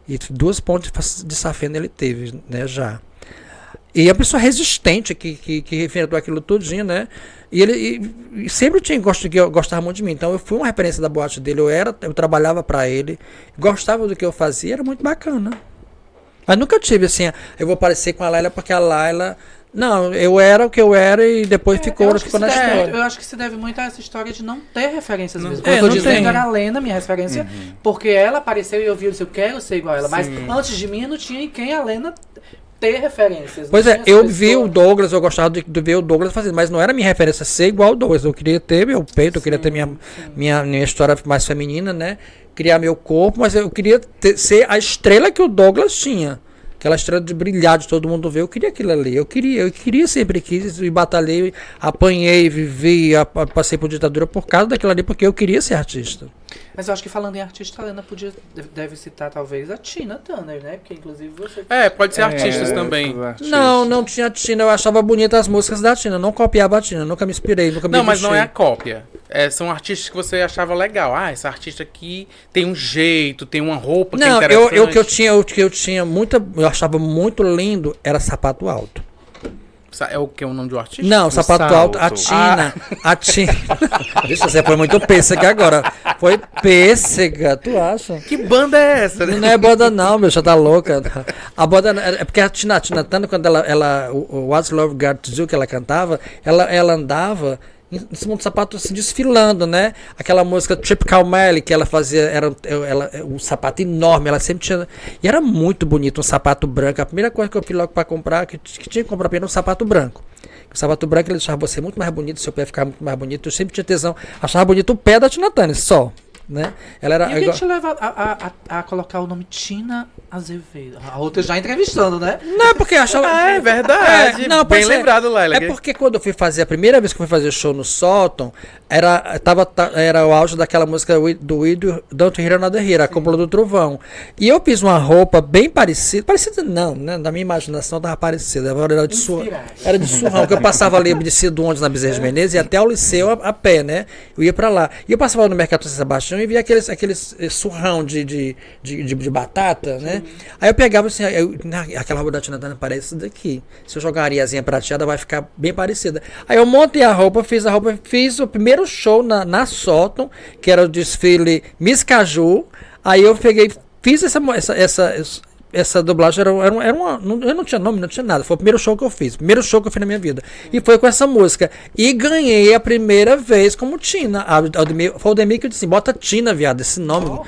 e 2 pontos de safena ele teve, né? Já. E é uma pessoa resistente que enfrentou aquilo tudinho, né? E ele sempre gostava muito de mim. Então eu fui uma referência da boate dele, eu trabalhava para ele, gostava do que eu fazia, era muito bacana. Mas nunca tive assim, eu vou parecer com a Laila porque a Laila... Não, eu era o que eu era e depois ficou na história. Eu acho que se deve muito a essa história de não ter referências mesmo. Eu tô não dizendo tenho. era a Lena, minha referência, porque ela apareceu e eu vi, eu disse, eu quero ser igual a ela. Mas antes de mim eu não tinha em quem a Lena ter referências. Pois é, eu vi o Douglas, eu gostava de ver o Douglas fazendo, mas não era minha referência ser igual ao Douglas. Eu queria ter meu peito, eu queria ter minha história mais feminina, né? Criar meu corpo, mas eu queria ser a estrela que o Douglas tinha. Aquela estrela de brilhar, de todo mundo ver. Eu queria aquilo ali. Eu queria, sempre quis, e batalhei, apanhei, vivi, passei por ditadura por causa daquilo ali, porque eu queria ser artista. Mas eu acho que falando em artista, a Lena deve citar talvez a Tina Turner, né? Porque inclusive você... Pode ser artistas também. Não tinha Tina. Eu achava bonita as músicas da Tina. Não copiava a Tina. Nunca me inspirei, nunca me Não, mas deixei. não é a cópia. São artistas que você achava legal. Essa artista aqui tem um jeito, tem uma roupa que é interessante. O que eu tinha eu achava muito lindo era Sapato Alto. É o que é o nome do artista? Não, Sapato Alto, a Tina. A Tina. Vixe, você foi muito pêssega agora. Foi pêssega, tu acha? Que banda é essa? Né? Não é banda não, meu, já tá louca. A banda é porque a Tina Turner, quando o What's Love Got to Do, que ela cantava, ela andava em cima do sapato assim, desfilando, né? Aquela música Typical Melly que ela fazia, era um sapato enorme, ela sempre tinha, e era muito bonito, um sapato branco. A primeira coisa que eu fui logo para comprar, que tinha que comprar primeiro, um sapato branco. O sapato branco ele deixava você muito mais bonito, seu pé ficava muito mais bonito. Eu sempre tinha tesão, achava bonito o pé da Tina Turner, só. né? Ela era E o que igual- te leva a colocar o nome Tina Azevedo? A outra já entrevistando, né? Não, é porque achava. Ah, é verdade. Não, Bem pode ser. lembrado, Laila. É porque quando eu fui fazer, a primeira vez que eu fui fazer show no sótão, era o auge daquela música do Ido, Don't Hear Another Hero, a Cúpula do Trovão. E eu fiz uma roupa bem parecida não, né? Na minha imaginação tava parecida. Era de era de surrão, que eu passava ali de Cido na Bezerra de Menezes e até o Liceu a pé, né? Eu ia pra lá. E eu passava no Mercado São Sebastião e via aqueles surrão de batata, né? Aí eu pegava assim, aquela roupa da Tina Turner parece isso daqui. Se eu jogar uma areiazinha prateada, vai ficar bem parecida. Aí eu montei a roupa, fiz o primeiro show na Sótão, que era o desfile Miss Caju. Aí eu peguei, fiz essa dublagem, era uma. Eu não tinha nome, não tinha nada. Foi o primeiro show que eu fiz. Primeiro show que eu fiz na minha vida. E foi com essa música. E ganhei a primeira vez como Tina. Foi o Aldemir que disse: bota Tina, viado, esse nome.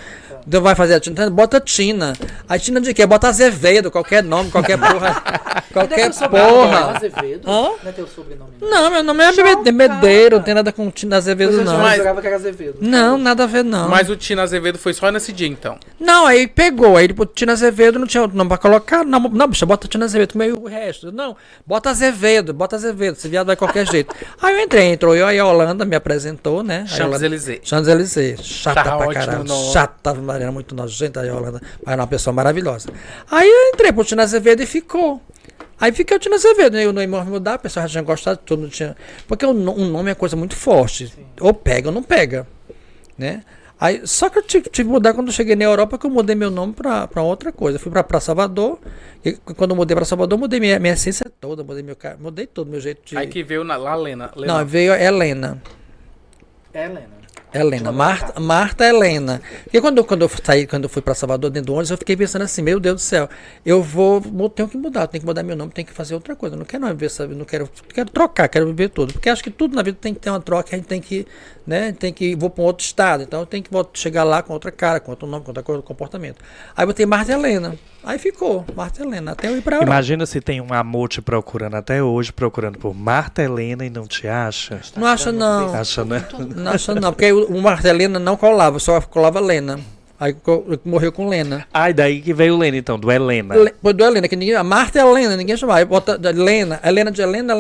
Então vai fazer a Tina, bota Tina. A Tina de quê? Bota Azevedo, qualquer nome, qualquer porra. Qualquer porra. Azevedo? Hã? Não é teu sobrenome? Não, meu nome é Medeiro, não tem nada com Tina Azevedo, Eu não. jurava que era Azevedo. Não, nada a ver, não. Mas o Tina Azevedo foi só nesse dia, então. Não, aí pegou, aí botou Tina Azevedo, não tinha outro nome pra colocar. Não, bicha, bota Tina Azevedo, meio o resto. Não, bota Azevedo, esse viado vai de qualquer jeito. Aí entrou eu, aí a Holanda me apresentou, né? Champs-Élysées. Champs-Élysées, chata Tá pra ótimo caralho, o nome. chata, Maria, era muito nojenta a Holanda, mas era uma pessoa maravilhosa. Aí eu entrei pro Tina Azevedo e ficou. Aí fiquei o Tina Azevedo, né? Eu não ia mudar, a pessoa já tinha gostado, todo mundo tinha. Porque um nome é coisa muito forte. Sim. Ou pega ou não pega, né? Aí, só que eu tive que mudar quando eu cheguei na Europa, que eu mudei meu nome pra outra coisa. Eu fui pra Salvador, e quando eu mudei pra Salvador, eu mudei minha essência toda, mudei todo meu jeito de... Aí que veio lá Lena. Não, veio Helena. Helena, Marta Helena. Porque quando eu fui pra Salvador dentro do ônibus, eu fiquei pensando assim, meu Deus do céu, tenho que mudar, tenho que mudar meu nome, tenho que fazer outra coisa. Eu não quero mais viver, sabe? Não quero trocar, quero viver tudo. Porque acho que tudo na vida tem que ter uma troca, a gente tem que, né, vou pra um outro estado, então eu tenho que chegar lá com outra cara, com outro nome, com outra coisa, comportamento. Aí botei Marta Helena. Aí ficou, Marta Helena, até eu ir pra Europa. Imagina se tem um amor te procurando até hoje, procurando por Marta Helena e não te acha. Não acha não. Acha, né? Não acha não, porque o Marta Helena não colava, só colava Lena. Aí morreu com Lena. Ah, e daí que veio o Lena, então, do Helena. Do Helena, que ninguém. A Marta é Helena, ninguém chamava. Aí bota Helena, Helena de Helena,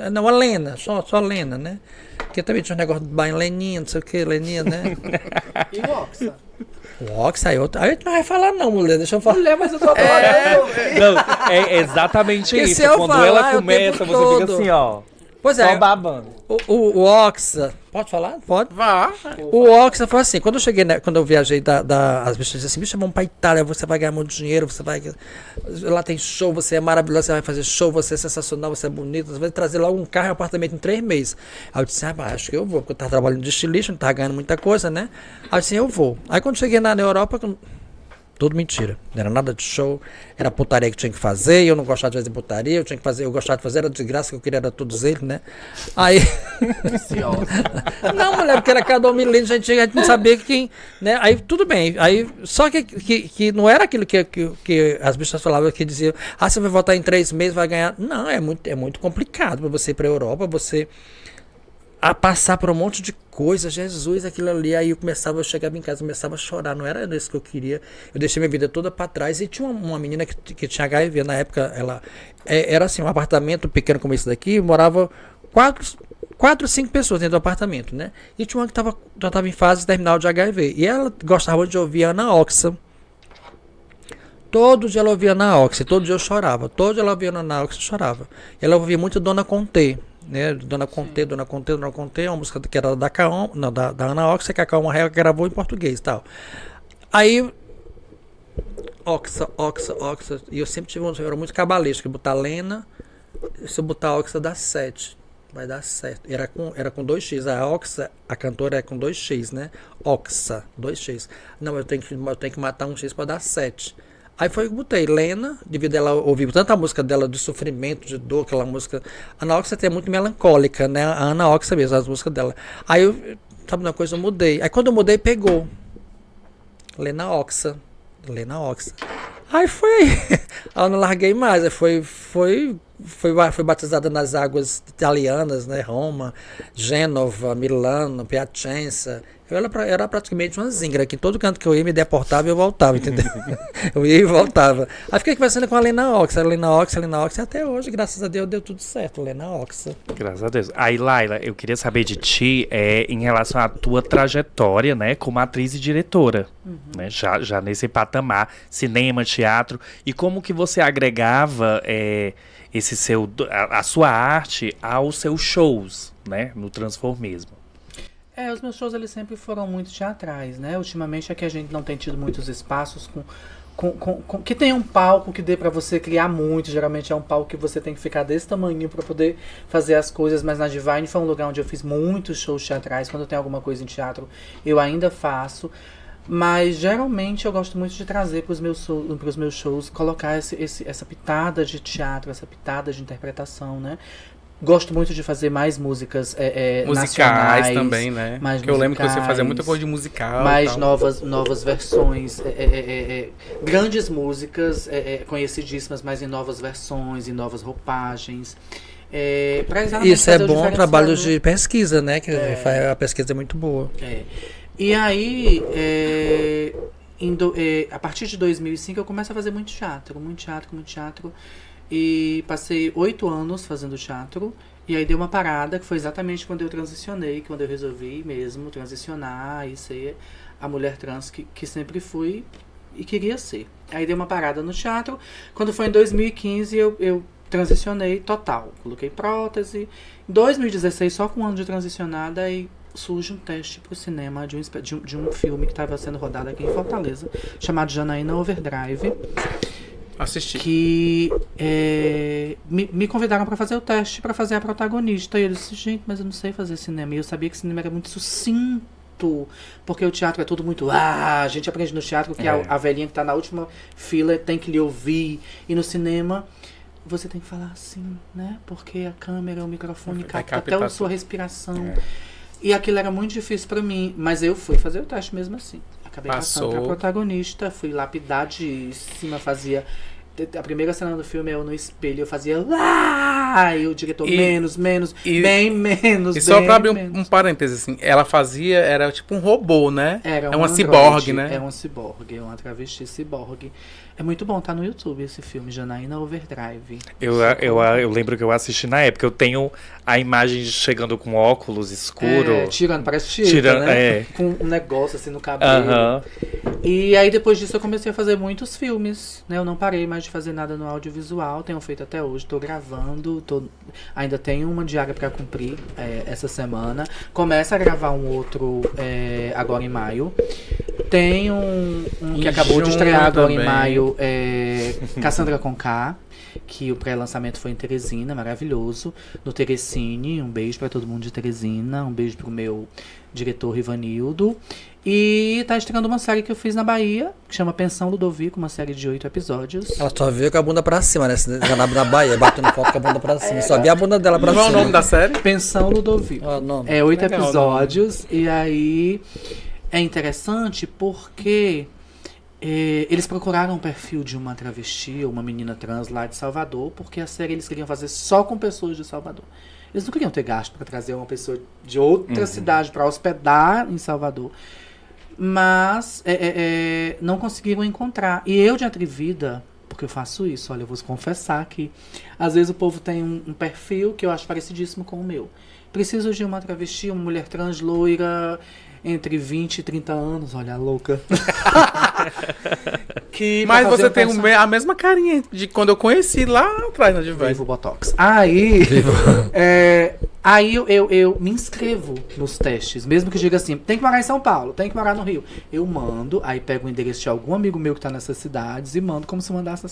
não, Helena, só Helena, né? Porque também tinha um negócio de banho, Leninha, não sei o que, Leninha, né? E o Oxa? O Ox aí outro. Aí não vai falar, não, mulher, deixa eu falar. Mulher, mas eu tô adorando. Não, é exatamente Porque isso. se eu Quando falar, ela é o começa, tempo você fica todo. assim, ó. Pois Só é, babando. o Oxa. Pode falar? Pode. Vá. O Oxa foi assim, quando eu cheguei, quando eu viajei as bichas diziam assim, bicha, vamos pra Itália, você vai ganhar muito dinheiro, lá tem show, você é maravilhoso, você vai fazer show, você é sensacional, você é bonito, você vai trazer logo um carro e um apartamento em 3 meses. Aí eu disse, acho que eu vou, porque eu tava trabalhando de estilista, não tava ganhando muita coisa, né? Aí eu disse, eu vou. Aí quando cheguei na Europa, tudo mentira. Não era nada de show. Era putaria que tinha que fazer. Eu não gostava de fazer putaria. Eu gostava de fazer, era desgraça que eu queria, era todos eles, né? Aí. Não, mulher, porque era cada um milênio, a gente não sabia quem. Né? Aí tudo bem. Aí, só que não era aquilo que as bichas falavam, que diziam, você vai voltar em 3 meses, vai ganhar. Não, é muito complicado para você ir para a Europa, você. A passar por um monte de coisa, Jesus, aquilo ali. Aí eu chegava em casa, começava a chorar, não era isso que eu queria. Eu deixei minha vida toda pra trás. E tinha uma menina que tinha HIV, na época, ela era assim, um apartamento pequeno como esse daqui, morava 4 ou 5 pessoas dentro do apartamento, né? E tinha uma que já estava em fase terminal de HIV. E ela gostava de ouvir Ana Oxa. Todo dia ela ouvia Ana Oxa, todo dia eu chorava. Todo dia ela ouvia Ana Oxa, eu chorava. Ela ouvia muito Dona Conté. Né? Dona Conté, é uma música que era da Ana Oxa, que a Calma Real gravou em português e tal. Aí, Oxa, e eu sempre eu era muito cabalístico, botar Lena, se eu botar Oxa dá 7, vai dar certo. Era com 2x, a Oxa, a cantora é com 2x, né? Oxa, 2x. Não, eu tenho que matar um x para dar 7. Aí foi que botei Lena, devido a ela ouvir tanta música dela de sofrimento, de dor, aquela música. A Ana Oxa é muito melancólica, né? A Ana Oxa mesmo, as músicas dela. Aí eu, sabe uma coisa, eu mudei. Aí quando eu mudei, pegou. Lena Oxa. Aí foi aí. Aí eu não larguei mais. Aí foi foi batizada nas águas italianas, né? Roma, Gênova, Milano, Piacenza. Era praticamente uma zingra, que todo canto que eu ia me deportava e eu voltava, entendeu? Eu ia e voltava. Aí fiquei conversando com a Lena Ox, e até hoje, graças a Deus, deu tudo certo, Lena Ox. Graças a Deus. Aí, Laila, eu queria saber de ti em relação à tua trajetória, né, como atriz e diretora, né, já nesse patamar, cinema, teatro, e como que você agregava a sua arte aos seus shows, né, no Transformismo. Os meus shows eles sempre foram muito teatrais, né? Ultimamente é que a gente não tem tido muitos espaços que tem um palco que dê pra você criar muito. Geralmente é um palco que você tem que ficar desse tamanho pra poder fazer as coisas. Mas na Divine foi um lugar onde eu fiz muitos shows teatrais. Quando tem alguma coisa em teatro, eu ainda faço. Mas geralmente eu gosto muito de trazer para os meus shows, colocar essa pitada de teatro, essa pitada de interpretação, né? Gosto muito de fazer mais músicas musicais também, né? Mais eu lembro que você fazia muita coisa de musical. Mais novas versões, grandes músicas, conhecidíssimas, mas em novas versões, em novas roupagens. Isso é bom um trabalho de pesquisa, né? Que a pesquisa é muito boa. E aí, a partir de 2005, eu começo a fazer muito teatro. E passei 8 anos fazendo teatro. E aí deu uma parada, que foi exatamente quando eu transicionei, quando eu resolvi mesmo transicionar e ser a mulher trans que sempre fui e queria ser. Aí deu uma parada no teatro. Quando foi em 2015, eu transicionei total. Coloquei prótese. Em 2016, só com um ano de transicionada, aí surge um teste pro cinema de um filme que estava sendo rodado aqui em Fortaleza, chamado Janaína Overdrive. Assisti. Que me convidaram para fazer o teste, para fazer a protagonista. E eu disse, gente, mas eu não sei fazer cinema. E eu sabia que cinema era muito sucinto, porque o teatro é tudo muito... a gente aprende no teatro que a velhinha que tá na última fila tem que lhe ouvir. E no cinema, você tem que falar assim, né? Porque a câmera, o microfone capta até a sua respiração. E aquilo era muito difícil para mim. Mas eu fui fazer o teste mesmo assim. Acabei passando pra protagonista, fui lapidadíssima, fazia... A primeira cena do filme, eu no espelho, eu fazia... E o diretor, menos, bem menos. E só pra abrir um parênteses, assim, ela fazia, era tipo um robô, né? Era uma ciborgue, né? É uma ciborgue, uma travesti ciborgue. É muito bom, tá no YouTube esse filme, Janaína Overdrive. Eu lembro que eu assisti na época, eu tenho a imagem chegando com óculos escuro. Parece tira, né? Com um negócio assim no cabelo. E aí depois disso eu comecei a fazer muitos filmes, né? Eu não parei mais de fazer nada no audiovisual, tenho feito até hoje, tô gravando, ainda tenho uma diária pra cumprir essa semana. Começo a gravar um outro agora em maio. Tem um que acabou de estrear agora em maio, Cassandra Conká, que o pré-lançamento foi em Teresina, maravilhoso, no Terecine. Um beijo pra todo mundo de Teresina, um beijo pro meu diretor Rivanildo. E tá estreando uma série que eu fiz na Bahia, que chama Pensão Ludovico, uma série de 8 episódios. Ela só veio com a bunda pra cima, né? Na Bahia, batendo foto com a bunda pra cima. Só vi a bunda dela pra cima. Qual é o nome da série? Pensão Ludovico. 8 episódios. E aí é interessante porque eles procuraram um perfil de uma travesti ou uma menina trans lá de Salvador, porque a série eles queriam fazer só com pessoas de Salvador. Eles não queriam ter gasto para trazer uma pessoa de outra cidade para hospedar em Salvador. Mas não conseguiram encontrar. E eu, de atrevida, porque eu faço isso, olha, eu vou confessar que às vezes o povo tem um perfil que eu acho parecidíssimo com o meu. Preciso de uma travesti, uma mulher trans loira, entre 20 e 30 anos, olha, a louca. Mas você tem a mesma carinha de quando eu conheci lá atrás na Divine. Vivo Botox. Aí eu me inscrevo nos testes, mesmo que diga assim, tem que morar em São Paulo, tem que morar no Rio. Eu mando, aí pego o endereço de algum amigo meu que tá nessas cidades e mando como se morasse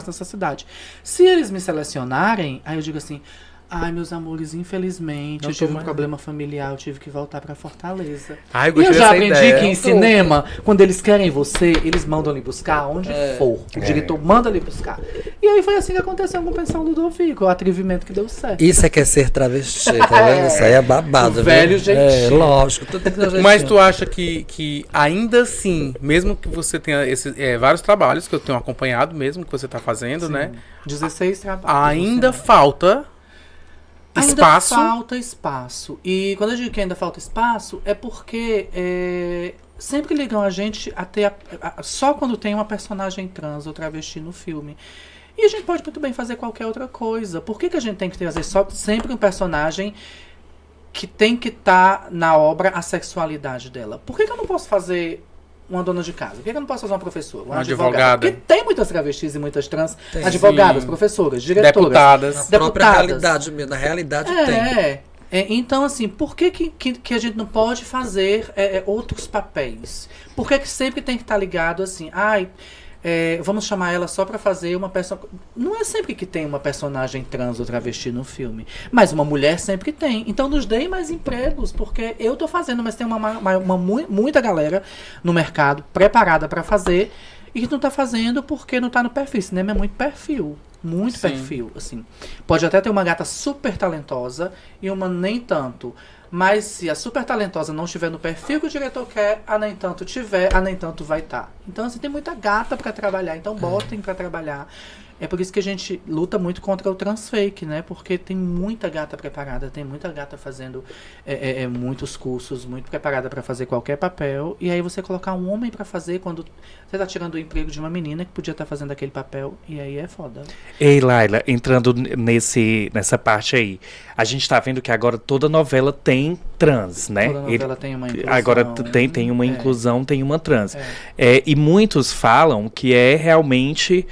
nessa cidade. Se eles me selecionarem, aí eu digo assim, Ai, meus amores, infelizmente, Não eu tive tô um mais- problema familiar, eu tive que voltar pra Fortaleza. Ai, eu E gostei eu já dessa aprendi ideia. que em cinema, quando eles querem você, eles mandam lhe buscar onde for. O diretor manda lhe buscar. E aí foi assim que aconteceu com Pensão Ludovico, o atrevimento que deu certo. Isso é que é ser travesti, tá vendo? Isso aí é babado, O viu? velho jeitinho. É, lógico. Tudo tem que ter um Mas jeitinho. tu acha que ainda assim, mesmo que você tenha esses vários trabalhos que eu tenho acompanhado mesmo, que você tá fazendo, né? 16 trabalhos. Ainda falta Ainda espaço. falta espaço. E quando eu digo que ainda falta espaço, é porque sempre ligam a gente a ter só quando tem uma personagem trans ou travesti no filme. E a gente pode muito bem fazer qualquer outra coisa. Por que a gente tem que trazer sempre um personagem que tem que estar na obra a sexualidade dela? Por que eu não posso fazer uma dona de casa? Por que eu não posso fazer uma professora? Uma advogada. Porque tem muitas travestis e muitas trans, Tem. advogadas, Sim. professoras, diretoras. Deputadas. Na própria deputadas. realidade mesmo, na realidade tem. Então, assim, por que a gente não pode fazer outros papéis? Por que sempre tem que estar ligado assim, vamos chamar ela só pra fazer uma personagem. Não é sempre que tem uma personagem trans ou travesti no filme, mas uma mulher sempre tem. Então nos deem mais empregos, porque eu tô fazendo, mas tem muita galera no mercado preparada pra fazer e que não tá fazendo porque não tá no perfil. Cinema é muito perfil. Muito Sim. perfil, assim. Pode até ter uma gata super talentosa e uma nem tanto. Mas se a super talentosa não estiver no perfil que o diretor quer, a nem tanto tiver, a nem tanto vai estar. Então, assim, tem muita gata pra trabalhar. Então, botem pra trabalhar. É por isso que a gente luta muito contra o transfake, né? Porque tem muita gata preparada, tem muita gata fazendo muitos cursos, muito preparada pra fazer qualquer papel. E aí você colocar um homem pra fazer quando você tá tirando o emprego de uma menina que podia estar fazendo aquele papel. E aí é foda. Ei, Laila, entrando nessa parte aí, a gente tá vendo que agora toda novela tem trans, né? Toda novela tem uma inclusão. Agora tem uma inclusão, tem uma trans. É. E muitos falam que é realmente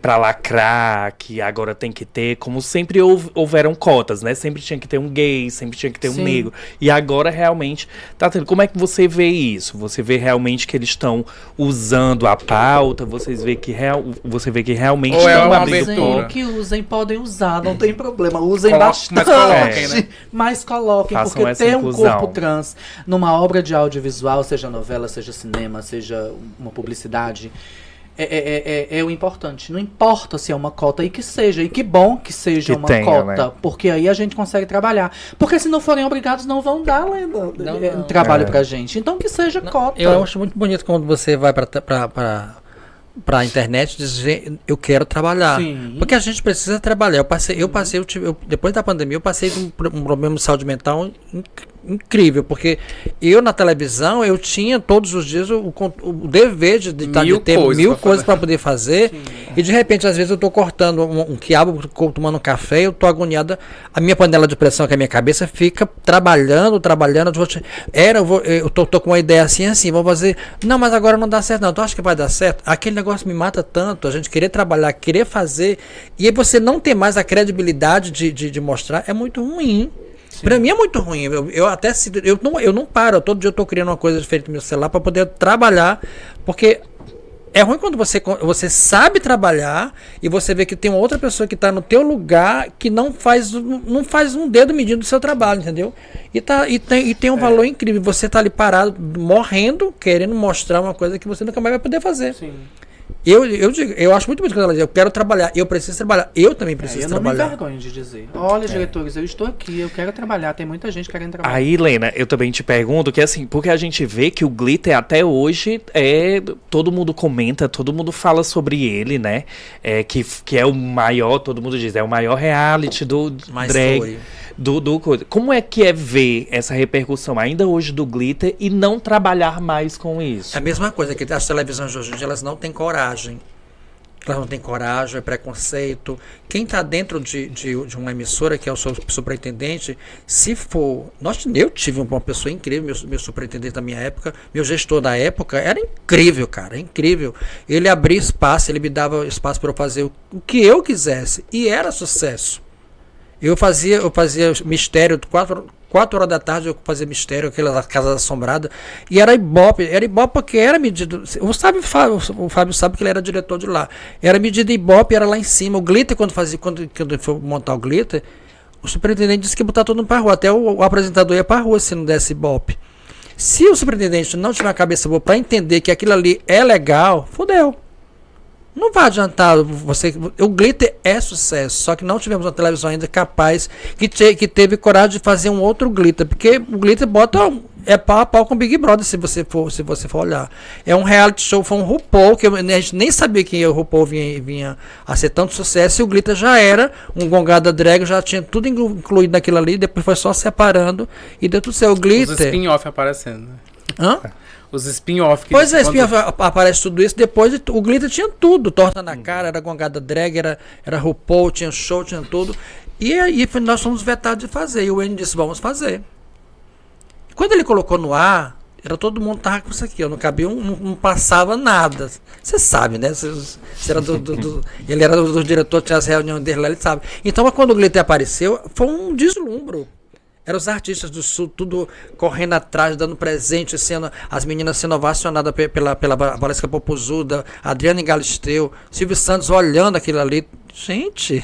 para lacrar, que agora tem que ter, como sempre houveram cotas, né? Sempre tinha que ter um gay, sempre tinha que ter um Sim. negro. E agora realmente tá tendo. Como é que você vê isso? Você vê realmente que eles estão usando a pauta? Você vê que realmente Ou é estão uma abrindo abertura? porta? Que usem, podem usar, não tem problema. Usem Mas bastante. coloquem, né? Mas coloquem, Façam porque essa ter um inclusão. corpo trans numa obra de audiovisual, seja novela, seja cinema, seja uma publicidade, é o importante. Não importa se é uma cota, e que seja. E que bom que seja Que uma tenha, cota, né? porque aí a gente consegue trabalhar. Porque se não forem obrigados, não vão dar Não. trabalho pra gente. Então que seja cota. Eu acho muito bonito quando você vai pra internet dizer eu quero trabalhar. Sim. Porque a gente precisa trabalhar. Depois da pandemia, eu passei por um problema de saúde mental incrível, porque eu na televisão eu tinha todos os dias o dever de ter mil coisas para poder fazer. E de repente às vezes eu tô cortando um quiabo, tomando um café, eu tô agoniada, a minha panela de pressão, que é a minha cabeça, fica trabalhando, eu tô com uma ideia assim, vou fazer, não, mas agora não dá certo não, tu acha que vai dar certo? Aquele negócio me mata tanto, a gente querer trabalhar, querer fazer, e aí você não ter mais a credibilidade de mostrar, é muito ruim. Pra mim é muito ruim. Eu não paro. Todo dia eu tô criando uma coisa diferente no meu celular pra poder trabalhar. Porque é ruim quando você sabe trabalhar e você vê que tem uma outra pessoa que tá no teu lugar que não faz um dedo medindo do seu trabalho, entendeu? E tem um valor incrível. Você tá ali parado, morrendo, querendo mostrar uma coisa que você nunca mais vai poder fazer. Sim. Eu acho muito bonito quando ela diz, eu quero trabalhar, eu preciso trabalhar, eu também preciso Eu não me trabalhar. envergonho de dizer. Olha, diretores, eu estou aqui, eu quero trabalhar. Tem muita gente querendo trabalhar. Aí, Lena, eu também te pergunto que assim, porque a gente vê que o Glitter até hoje todo mundo comenta, todo mundo fala sobre ele, né? Que é o maior, todo mundo diz, é o maior reality do Mas drag. foi. Como é que é ver essa repercussão ainda hoje do Glitter e não trabalhar mais com isso? É a mesma coisa, que as televisões de hoje em dia, elas não têm coragem. Elas não têm coragem, é preconceito. Quem está dentro de uma emissora, que é o superintendente, se for... Eu tive uma pessoa incrível, meu superintendente da minha época, meu gestor da época, era incrível, cara, incrível. Ele abria espaço, ele me dava espaço para eu fazer o que eu quisesse. E era sucesso. Eu fazia mistério, 4 horas da tarde eu fazia mistério, aquela casa assombrada, e era Ibope porque era medido, o Fábio sabe que ele era diretor de lá, era medida Ibope, era lá em cima, o Glitter quando eu fui montar o Glitter, O superintendente disse que ia botar todo mundo pra rua. Até o apresentador ia pra rua se não desse ibope. Se o superintendente não tiver a cabeça boa pra entender que aquilo ali é legal, fodeu. Não vai adiantar você. O glitter é sucesso, só que não tivemos uma televisão ainda capaz que teve coragem de fazer um outro glitter, porque o glitter é pau a pau com o Big Brother, se você for olhar. É um reality show, foi um RuPaul, que a gente nem sabia que o RuPaul vinha a ser tanto sucesso, e o glitter já era um gongada drag, já tinha tudo incluído naquilo ali, depois foi só separando e deu tudo certo. O glitter. Os spin-off aparecendo, né? Hã? Os spin-off. Pois é, spin-off aparece tudo isso. Depois o glitter tinha tudo. Torta na cara, era gongada drag, era RuPaul, tinha show, tinha tudo. E aí nós fomos vetados de fazer. E o N disse, vamos fazer. Quando ele colocou no ar, todo mundo tava com isso aqui. Não cabia, não passava nada. Você sabe, né? Você era ele era do diretor, tinha as reuniões dele lá, ele sabe. Então, quando o glitter apareceu, foi um deslumbro. Eram os artistas do Sul, tudo correndo atrás, dando presente, as meninas sendo ovacionadas pela Valesca Popozuda, Adriana Galisteu, Silvio Santos olhando aquilo ali. Gente,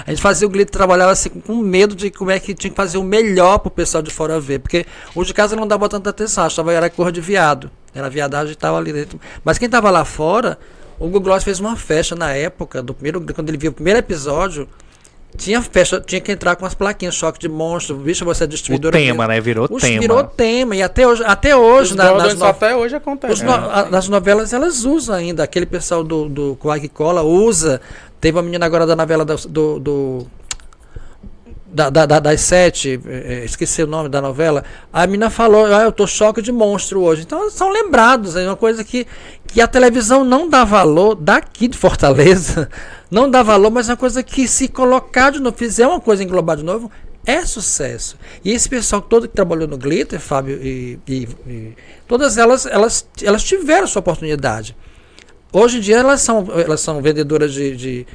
a gente fazia o glitter, trabalhava assim com medo de como é que tinha que fazer o melhor pro pessoal de fora ver, porque o de casa não dava tanta atenção, achava que era cor de viado, era viadagem e estava ali dentro. Mas quem estava lá fora, o Hugo Gloss fez uma festa na época, quando ele viu o primeiro episódio. Tinha festa, tinha que entrar com as plaquinhas, choque de monstro, bicho, você é destruidor. O tema, né? Virou tema. Virou tema, e até hoje até hoje acontece. Nas novelas elas usam ainda, aquele pessoal do Coca-Cola usa. Teve uma menina agora da novela das 7, esqueci o nome da novela, a menina falou, eu tô choque de monstro hoje. Então são lembrados, é uma coisa que a televisão não dá valor, daqui de Fortaleza, não dá valor, mas é uma coisa que se colocar de novo, fizer uma coisa englobar de novo, é sucesso. E esse pessoal todo que trabalhou no glitter, Fábio, e todas elas tiveram sua oportunidade. Hoje em dia elas são vendedoras de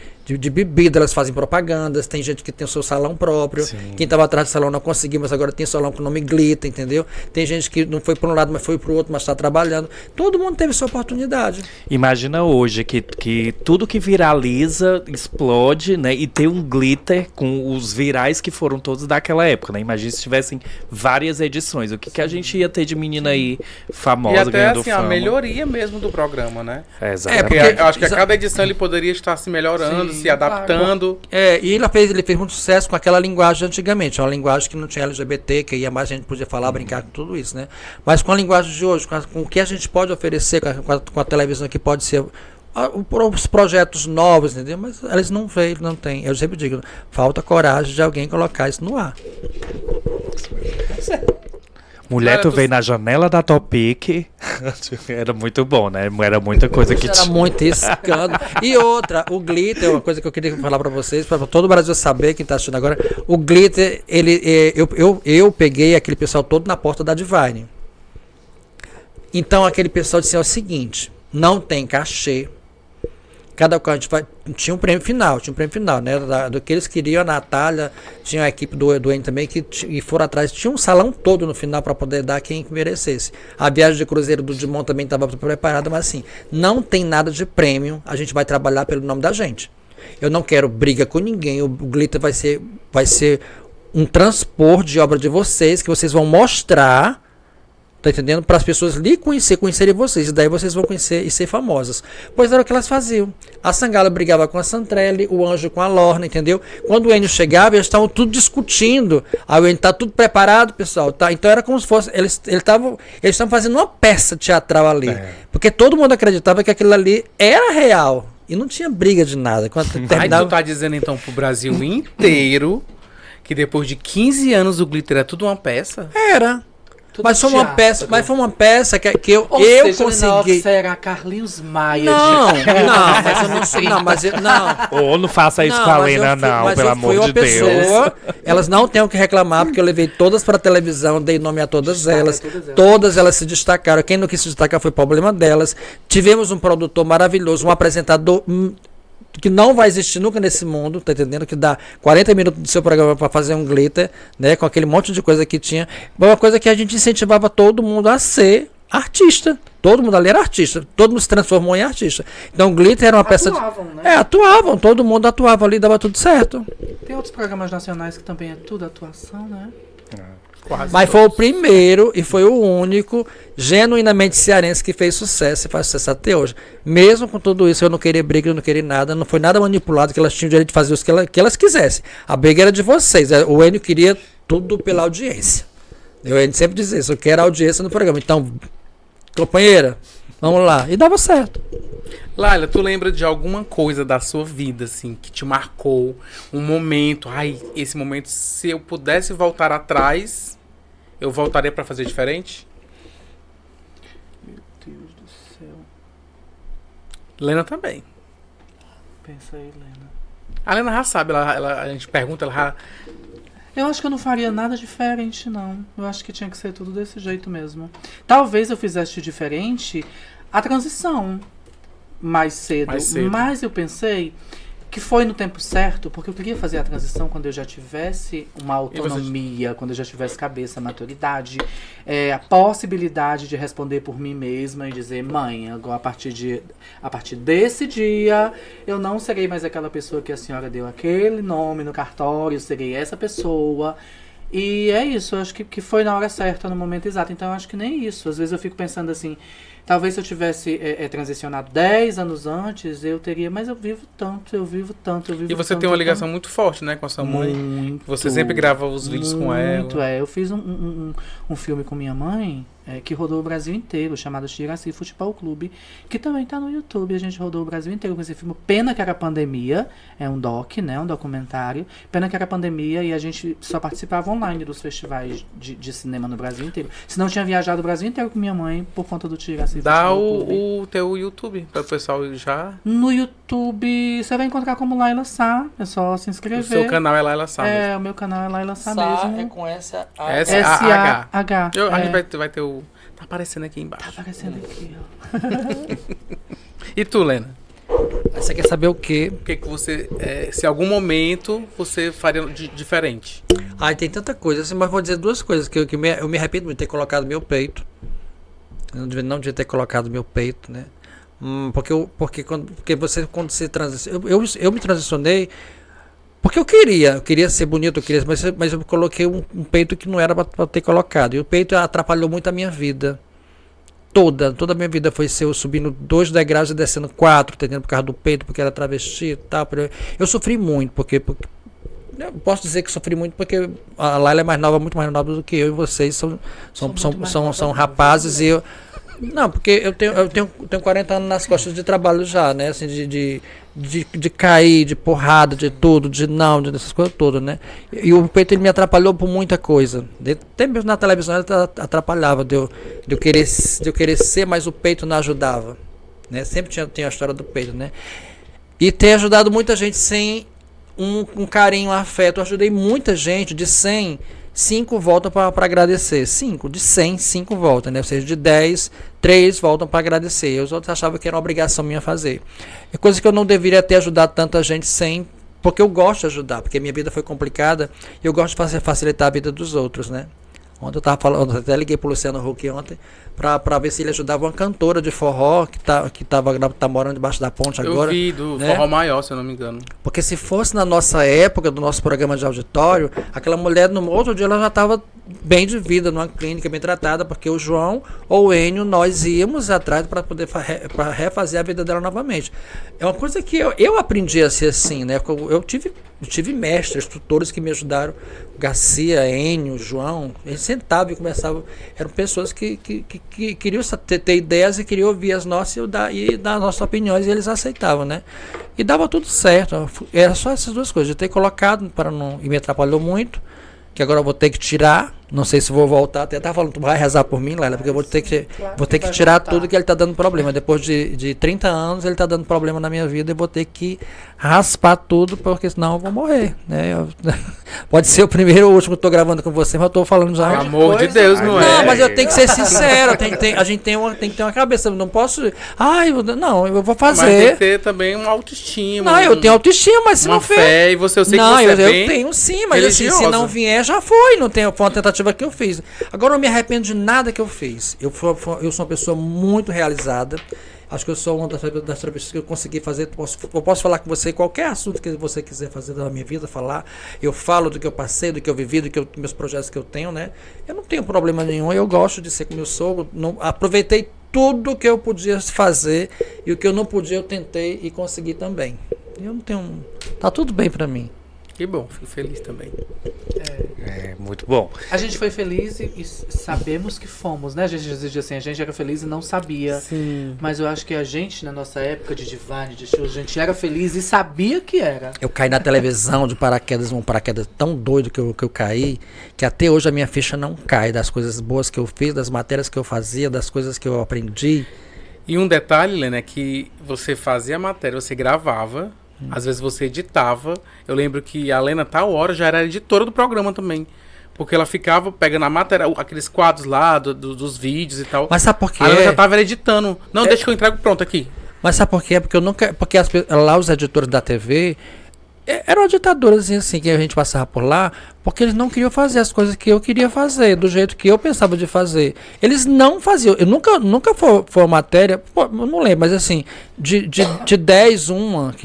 bebida, elas fazem propagandas, tem gente que tem o seu salão próprio. Sim. Quem estava atrás do salão não conseguiu, mas agora tem salão com o nome Glitter, entendeu? Tem gente que não foi para um lado, mas foi para o outro, mas está trabalhando. Todo mundo teve sua oportunidade. Imagina hoje que tudo que viraliza explode, né? E ter um glitter com os virais que foram todos daquela época, né? Imagina se tivessem várias edições. O que a gente ia ter de menina aí famosa, e até ganhando assim, fama. A melhoria mesmo do programa, né? Exatamente. Porque eu acho que a cada edição ele poderia estar se melhorando, se adaptando. E ele fez muito sucesso com aquela linguagem de antigamente, uma linguagem que não tinha LGBT, que ia mais a gente podia falar, brincar com tudo isso, né? Mas com a linguagem de hoje, com o que a gente pode oferecer, com a televisão que pode ser os projetos novos, entendeu? Mas eles não veem, não tem. Eu sempre digo, falta coragem de alguém colocar isso no ar. Mulher, tu veio na janela da Topic. Era muito bom, né? Era muita coisa que tinha. Era muito escândalo. E outra, o glitter, uma coisa que eu queria falar pra vocês, pra todo o Brasil saber, quem tá assistindo agora, o glitter, eu peguei aquele pessoal todo na porta da Divine. Então aquele pessoal disse o seguinte, não tem cachê. Cada qual a gente tinha um prêmio final, né? Do que eles queriam, a Natália, tinha a equipe do N também, que foram atrás, tinha um salão todo no final para poder dar quem merecesse. A viagem de cruzeiro do Dimon também estava preparada, mas assim, não tem nada de prêmio, a gente vai trabalhar pelo nome da gente. Eu não quero briga com ninguém, o Glitter vai ser um transpor de obra de vocês, que vocês vão mostrar. Tá entendendo? Para as pessoas lhe conhecerem vocês. E daí vocês vão conhecer e ser famosas. Pois era o que elas faziam. A Sangala brigava com a Santrelli, o Anjo com a Lorna, entendeu? Quando o Enio chegava, eles estavam tudo discutindo. Aí o Enio tá tudo preparado, pessoal. Tá? Então era como se fosse. Eles estavam fazendo uma peça teatral ali. Porque todo mundo acreditava que aquilo ali era real. E não tinha briga de nada. Quando terminava... Aí tu tá dizendo então pro Brasil inteiro que depois de 15 anos o Glitter é tudo uma peça? Era. Mas foi uma peça que eu consegui. Será Carlinhos Maia? Mas eu não sou. Ou não faça isso com a Lena, pelo amor de Deus. Elas não têm o que reclamar, porque eu levei todas para televisão, dei nome a todas elas. Todas elas se destacaram. Quem não quis se destacar foi problema delas. Tivemos um produtor maravilhoso, um apresentador que não vai existir nunca nesse mundo, tá entendendo? Que dá 40 minutos do seu programa para fazer um glitter, né? Com aquele monte de coisa que tinha. Uma coisa que a gente incentivava todo mundo a ser artista. todo mundo ali era artista, todo mundo se transformou em artista. Então o Glitter era uma peça de... Atuavam, né? Atuavam, todo mundo atuava ali, dava tudo certo. Tem outros programas nacionais que também é tudo atuação, né? Quase Mas foi o todos. primeiro e foi o único genuinamente cearense que fez sucesso e faz sucesso até hoje. Mesmo com tudo isso, eu não queria briga, eu não queria nada, não foi nada manipulado, que elas tinham o direito de fazer o que elas quisessem. A briga era de vocês. O Enio queria tudo pela audiência. O Enio sempre dizia isso, eu quero audiência no programa. Então, companheira, vamos lá. E dava certo. Laila, tu lembra de alguma coisa da sua vida, assim, que te marcou? Um momento, ai, esse momento, se eu pudesse voltar atrás, eu voltaria pra fazer diferente? Meu Deus do céu. Lena também. Pensa aí, Lena. A Lena já sabe, a gente pergunta, ela já... Eu acho que eu não faria nada diferente, não. Eu acho que tinha que ser tudo desse jeito mesmo. Talvez eu fizesse diferente a transição mais cedo. Mas eu pensei que foi no tempo certo, porque eu queria fazer a transição quando eu já tivesse uma autonomia, quando eu já tivesse cabeça, maturidade, a possibilidade de responder por mim mesma e dizer, mãe, agora a partir desse dia, eu não serei mais aquela pessoa que a senhora deu aquele nome no cartório, eu serei essa pessoa. E é isso, eu acho que foi na hora certa, no momento exato. Então eu acho que nem isso. Às vezes eu fico pensando assim, talvez se eu tivesse transicionado 10 anos antes, eu teria, mas eu vivo tanto. E você tem uma ligação muito forte, né, com a sua mãe. Muito. Você sempre grava os vídeos com ela. Muito, Eu fiz um filme com minha mãe, que rodou o Brasil inteiro, chamado Tiraci Futebol Clube, que também tá no YouTube. A gente rodou o Brasil inteiro com esse filme. Pena que era pandemia, é um doc, né, um documentário. Pena que era pandemia e a gente só participava online dos festivais de cinema no Brasil inteiro. Senão eu tinha viajado o Brasil inteiro com minha mãe por conta do Tiraci Dá Futebol Clube. o teu YouTube para o pessoal já. No YouTube, você vai encontrar como Laila Sá, é só se inscrever. O seu canal é Laila Sá mesmo. O meu canal é Laila Sá Sá mesmo. é com essa S-A-H. S-A-H. A gente vai ter o... Tá aparecendo aqui embaixo. Tá aparecendo aqui, ó. E tu, Lena? Você quer saber o quê? O que você... se em algum momento você faria diferente? Ai, tem tanta coisa, assim, mas vou dizer duas coisas, que eu me arrependo de ter colocado meu peito. Eu não devia ter colocado meu peito, né? Porque você, quando se transiciona... Eu me transicionei porque eu queria ser bonito, mas eu coloquei um peito que não era para ter colocado. E o peito atrapalhou muito a minha vida. Toda a minha vida foi eu subindo 2 degraus e descendo 4, entendendo? Por causa do peito, porque era travesti e tal. Eu sofri muito, porque eu posso dizer que sofri muito porque a Laila é mais nova, muito mais nova do que eu, e vocês são rapazes e eu... Não, porque eu tenho 40 anos nas costas de trabalho já, né? Assim, de cair, de porrada, de tudo, dessas coisas todas, né? E o peito ele me atrapalhou por muita coisa. Até mesmo na televisão ele atrapalhava de eu querer ser, mas o peito não ajudava, né? Sempre tinha a história do peito, né? E ter ajudado muita gente sem um carinho, um afeto. Eu ajudei muita gente de 100. 5 voltam para agradecer. 5, de 100, 5 voltam, né? Ou seja, de 10, 3 voltam para agradecer. Os outros achavam que era uma obrigação minha fazer. É coisa que eu não deveria ter ajudado tanta gente sem... Porque eu gosto de ajudar, porque minha vida foi complicada e eu gosto de facilitar a vida dos outros, né? Ontem eu tava falando, até liguei pro Luciano Huck ontem pra ver se ele ajudava uma cantora de forró que tá morando debaixo da ponte agora. Eu vi do né? Forró Maior, se eu não me engano. Porque se fosse na nossa época, do nosso programa de auditório, aquela mulher no outro dia ela já estava bem de vida, numa clínica bem tratada, porque o João ou o Enio, nós íamos atrás para poder pra refazer a vida dela novamente. É uma coisa que eu aprendi a ser assim, né? Eu tive mestres, tutores que me ajudaram, Garcia, Enio, João, eles sentavam e conversavam, eram pessoas que queriam ter ideias e queriam ouvir as nossas e dar nossas opiniões, e eles aceitavam, né? E dava tudo certo, era só essas duas coisas, de ter colocado para não, e me atrapalhou muito, que agora eu vou ter que tirar, não sei se vou voltar, até tava falando, tu vai rezar por mim, Laila, porque eu vou ter que tirar tudo que ele tá dando problema, depois de 30 anos ele tá dando problema na minha vida, eu vou ter que raspar tudo, porque senão eu vou morrer, né? Pode ser o primeiro ou o último que eu tô gravando com você, mas eu tô falando já. Pelo amor de Deus, não é? Não, mas eu tenho que ser sincero. A gente tem que ter uma cabeça. Eu não posso. Ai, não, eu vou fazer. Mas tem que ter também uma autoestima. Não, eu tenho autoestima, mas se uma não for. fé, e você, eu sei Não, que você é bem eu tenho sim, mas assim, se religiosa. não vier, já foi. Não tem, foi uma tentativa que eu fiz. Agora eu não me arrependo de nada que eu fiz. Eu sou uma pessoa muito realizada. Acho que eu sou uma das pessoas que eu consegui fazer. Eu posso falar com você qualquer assunto que você quiser fazer da minha vida, falar. Eu falo do que eu passei, do que eu vivi, meus projetos que eu tenho, né? Eu não tenho problema nenhum. Eu gosto de ser como eu sou. Aproveitei tudo que eu podia fazer e o que eu não podia eu tentei e consegui também. Eu não tenho. Tá tudo bem pra mim. Que bom, fico feliz também. Muito bom. A gente foi feliz e sabemos que fomos, né? A gente diz assim, a gente era feliz e não sabia. Sim. Mas eu acho que a gente, na nossa época de Divine, de show, a gente era feliz e sabia que era. Eu caí na televisão de paraquedas, um paraquedas tão doido que eu caí, que até hoje a minha ficha não cai das coisas boas que eu fiz, das matérias que eu fazia, das coisas que eu aprendi. E um detalhe, Lena, é que você fazia a matéria, você gravava, às vezes você editava. Eu lembro que a Lena, tal hora, já era editora do programa também. Porque ela ficava pegando a matéria, aqueles quadros lá dos vídeos e tal. Mas sabe por quê? Aí ela já tava editando. Não, deixa que eu entrego pronto aqui. Mas sabe por quê? Porque lá os editores da TV eram ditadores assim, que a gente passava por lá, porque eles não queriam fazer as coisas que eu queria fazer, do jeito que eu pensava de fazer. Eles não faziam. Eu nunca foi uma matéria, eu não lembro, mas assim, de 10, uma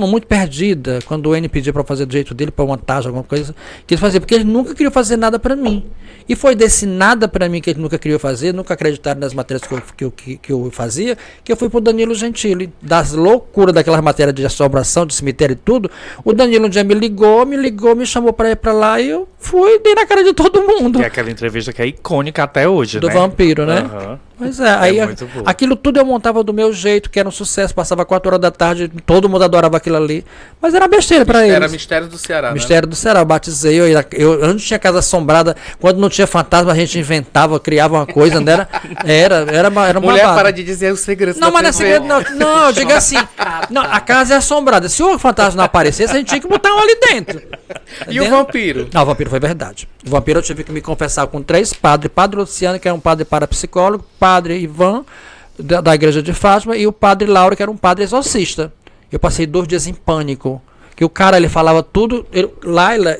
muito perdida, quando o N pedia para fazer do jeito dele, para montagem, alguma coisa, que eles faziam, porque eles nunca queriam fazer nada para mim. E foi desse nada para mim que eles nunca queriam fazer, nunca acreditaram nas matérias que eu fazia, que eu fui pro Danilo Gentili. Das loucuras daquelas matérias de assombração, de cemitério e tudo, o Danilo um dia me ligou, me chamou para ir para lá e eu fui, dei na cara de todo mundo. E aquela entrevista que é icônica até hoje, Do né? vampiro, né? Aham. Pois é, aí muito bom. aquilo tudo eu montava do meu jeito, que era um sucesso, passava 4 horas da tarde, todo mundo adorava aquilo ali, mas era besteira pra eles. Era Mistério do Ceará, Mistério do Ceará, eu batizei, eu não tinha casa assombrada, quando não tinha fantasma a gente inventava, criava uma coisa, né? Era uma Mulher, babado. para de dizer os segredos Não, da mas não é TV. segredo, não, eu digo assim, não, a casa é assombrada, se o fantasma não aparecesse, a gente tinha que botar um ali dentro. E o vampiro? Não, o vampiro foi verdade. O vampiro eu tive que me confessar com 3 padres. Padre Luciano, que era um padre parapsicólogo, padre Ivan, da igreja de Fátima, e o padre Lauro, que era um padre exorcista. Eu passei 2 dias em pânico. Que o cara, ele falava tudo. Laila,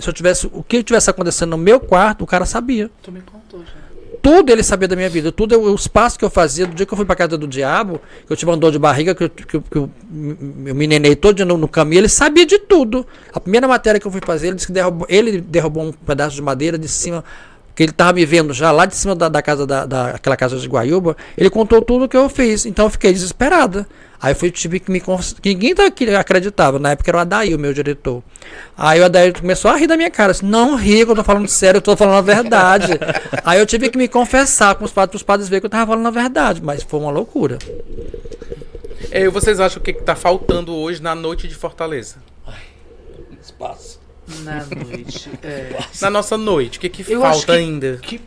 o que tivesse acontecendo no meu quarto, o cara sabia. Tu me contou já. Tudo ele sabia da minha vida, tudo os passos que eu fazia, do dia que eu fui pra casa do diabo, que eu tive uma dor de barriga, que eu me nenei todo no caminho, ele sabia de tudo. A primeira matéria que eu fui fazer, ele disse que ele derrubou um pedaço de madeira de cima, que ele estava me vendo já lá de cima da casa, daquela casa de Guaiúba, ele contou tudo que eu fiz, então eu fiquei desesperada. Aí eu tive que ninguém acreditava, na época era o Adair, o meu diretor. Aí o Adair começou a rir da minha cara, assim, não ri, que eu tô falando sério, eu tô falando a verdade. Aí eu tive que me confessar com os padres verem que eu tava falando a verdade, mas foi uma loucura. Vocês acham o que tá faltando hoje na noite de Fortaleza? Espaço. Na noite. Na nossa noite, o que Eu falta acho que, ainda? Que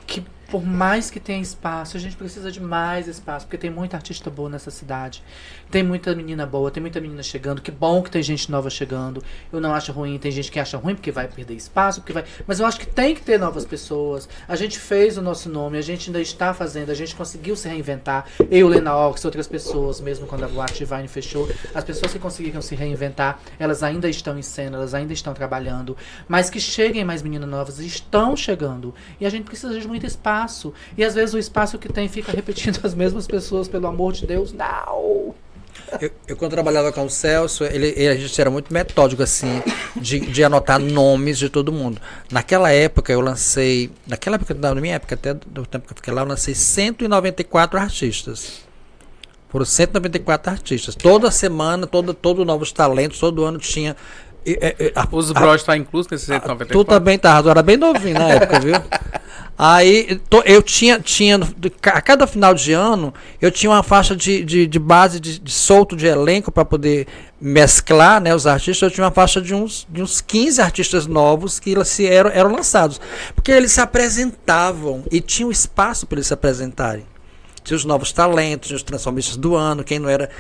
por mais que tenha espaço, a gente precisa de mais espaço, porque tem muita artista boa nessa cidade. Tem muita menina boa, tem muita menina chegando. Que bom que tem gente nova chegando. Eu não acho ruim, tem gente que acha ruim porque vai perder espaço, mas eu acho que tem que ter novas pessoas. A gente fez o nosso nome, a gente ainda está fazendo, a gente conseguiu se reinventar. Eu, Lena Ox, outras pessoas, mesmo quando a Boate Divine fechou, as pessoas que conseguiram se reinventar, elas ainda estão em cena, elas ainda estão trabalhando. Mas que cheguem mais meninas novas, estão chegando. E a gente precisa de muito espaço. E às vezes o espaço que tem fica repetindo as mesmas pessoas, pelo amor de Deus, não! Eu quando trabalhava com o Celso, a gente era muito metódico, assim, de anotar nomes de todo mundo. Naquela época, na minha época, até do tempo que eu fiquei lá, eu lancei 194 artistas. Foram 194 artistas. Toda semana, todo novos talentos, todo ano tinha... Os broches tá incluso nesses 194? Tu também tá, tu era bem novinho na época, viu? Aí eu tinha a cada final de ano eu tinha uma faixa de base de solto de elenco para poder mesclar, né, os artistas. Eu tinha uma faixa de uns 15 artistas novos que eram lançados, porque eles se apresentavam e tinham espaço para eles se apresentarem. Tinha os novos talentos, tinha os transformistas do ano, quem não era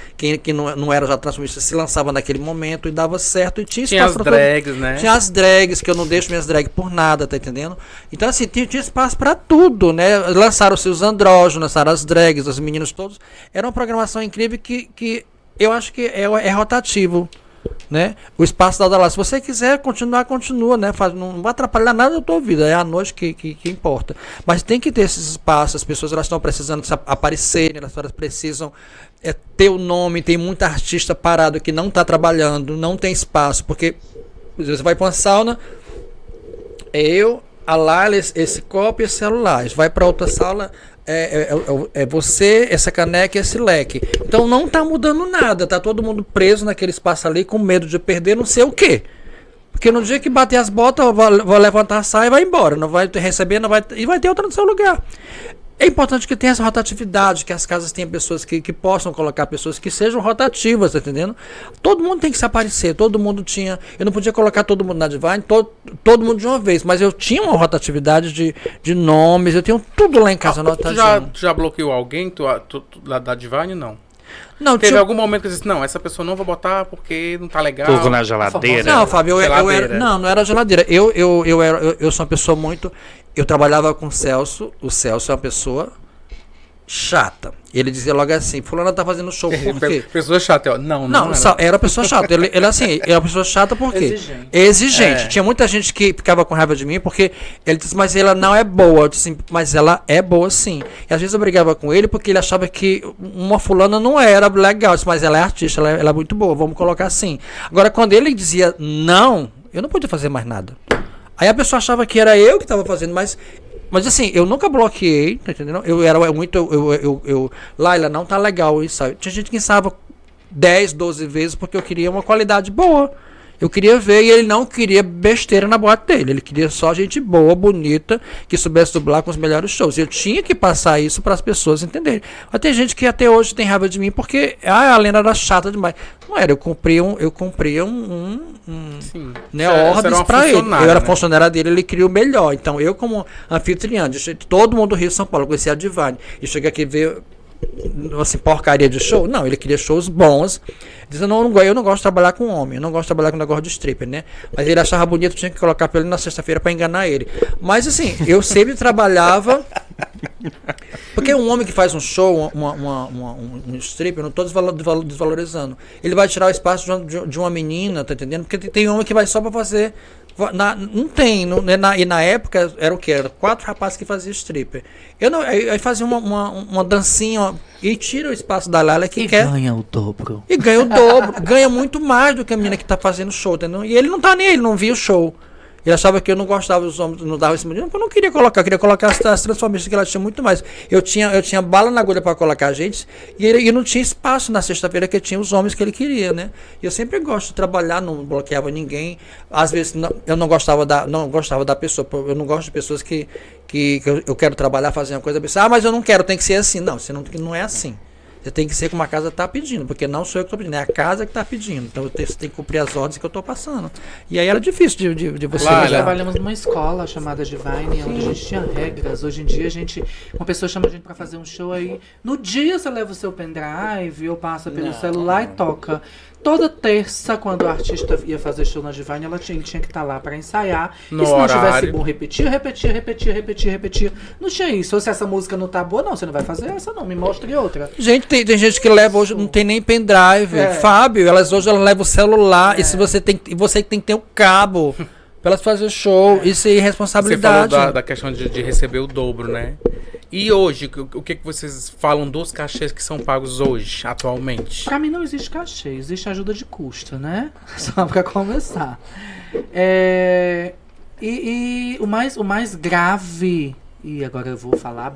já transformista se lançava naquele momento e dava certo. E tinha as drags, né? Tinha as drags, que eu não deixo minhas drags por nada, tá entendendo? Então, assim, tinha espaço pra tudo, né? Lançaram-se os andrógenos, lançaram as drags, os meninos todos. Era uma programação incrível que eu acho que é rotativo, né? O espaço da Odalá, se você quiser continuar, continua, né? Não vai atrapalhar nada da tua vida, é a noite que importa. Mas tem que ter esses espaços, as pessoas elas estão precisando aparecer, elas precisam ter o nome. Tem muita artista parado que não está trabalhando, não tem espaço, porque você vai para uma sauna, a Laila, esse copo e esse celular, vai para outra sala, você, essa caneca e esse leque. Então não tá mudando nada, tá todo mundo preso naquele espaço ali com medo de perder não sei o quê. Porque no dia que bater as botas, eu vou levantar a saia e vai embora, não vai receber, e vai ter outra no seu lugar. É importante que tenha essa rotatividade, que as casas tenham pessoas que possam colocar pessoas que sejam rotativas, tá entendendo? Todo mundo tem que se aparecer, todo mundo tinha... Eu não podia colocar todo mundo na Divine, todo mundo de uma vez, mas eu tinha uma rotatividade de nomes, eu tenho tudo lá em casa anotadinho. Tu já bloqueou alguém lá da Divine, não? Não, teve algum momento que você disse, não, essa pessoa não vou botar porque não tá legal. Fogo na geladeira. Não, Fábio, eu era... Não era geladeira. Eu sou uma pessoa muito... Eu trabalhava com o Celso é uma pessoa chata. Ele dizia logo assim, fulana tá fazendo show por quê? Pessoa chata, ó. Não era pessoa chata. Ele assim, era uma pessoa chata por quê? Exigente. Tinha muita gente que ficava com raiva de mim porque ele disse, mas ela não é boa. Eu disse, mas ela é boa sim. E às vezes eu brigava com ele porque ele achava que uma fulana não era legal. Eu disse, mas ela é artista, ela é muito boa, vamos colocar assim. Agora, quando ele dizia não, eu não podia fazer mais nada. Aí a pessoa achava que era eu que estava fazendo, mas assim, eu nunca bloqueei, tá entendendo? Eu era muito, Laila, não tá legal isso. Tinha gente que ensaiava 10, 12 vezes porque eu queria uma qualidade boa. Eu queria ver, e ele não queria besteira na boate dele. Ele queria só gente boa, bonita, que soubesse dublar com os melhores shows. Eu tinha que passar isso para as pessoas entenderem. Mas tem gente que até hoje tem raiva de mim porque a Lena era chata demais. Não era, eu cumpria ordens para ele. Eu era funcionária dele, ele queria o melhor. Então eu, como anfitriã, todo mundo do Rio São Paulo, conhecia a Divine. E cheguei aqui ver assim, porcaria de show. Não, ele queria shows bons. Dizendo, eu não gosto de trabalhar com homem, eu não gosto de trabalhar com negócio de stripper, né? Mas ele achava bonito, tinha que colocar pra ele na sexta-feira pra enganar ele. Mas assim, eu sempre trabalhava. Porque um homem que faz um show, um stripper, eu não tô desvalorizando. Ele vai tirar o espaço de uma menina, tá entendendo? Porque tem homem que vai só pra fazer. Não tem, e na época era o que? Era 4 rapazes que faziam stripper. Eu fazia uma dancinha e tira o espaço da Lala que quer. Ganha o dobro. E ganha o dobro, ganha muito mais do que a menina que tá fazendo show, entendeu? E ele não tá nem aí, ele não via o show. Ele achava que eu não gostava dos homens, não dava esse motivo, porque eu não queria colocar, as transformistas que ela tinha muito mais. Eu tinha bala na agulha para colocar a gente, e não tinha espaço na sexta-feira que tinha os homens que ele queria, né? E eu sempre gosto de trabalhar, não bloqueava ninguém. Às vezes eu não gostava da pessoa, eu não gosto de pessoas que eu quero trabalhar, fazer uma coisa, a pessoa, mas eu não quero, tem que ser assim. Não, você não é assim. Você tem que ser como a casa está pedindo, porque não sou eu que estou pedindo, é a casa que está pedindo. Então você tem que cumprir as ordens que eu estou passando. E aí era difícil de você Nós trabalhamos numa escola chamada Divine, onde a gente tinha regras. Hoje em dia uma pessoa chama a gente para fazer um show aí. No dia você leva o seu pendrive ou passa pelo celular e toca. Toda terça, quando o artista ia fazer show na Divine, ele tinha que estar lá para ensaiar. No e se não horário. tivesse bom, repetia. Não tinha isso. Ou se essa música não tá boa, não, você não vai fazer essa não, me mostre outra. Gente, tem gente que leva hoje, não tem nem pendrive. Fábio, hoje elas levam o celular, e se você tem que ter o cabo para elas fazer show. Isso é irresponsabilidade. Você falou da questão de receber o dobro, né? E hoje, o que vocês falam dos cachês que são pagos hoje, atualmente? Pra mim não existe cachê, existe ajuda de custo, né? Só pra começar. E o mais grave, e agora eu vou falar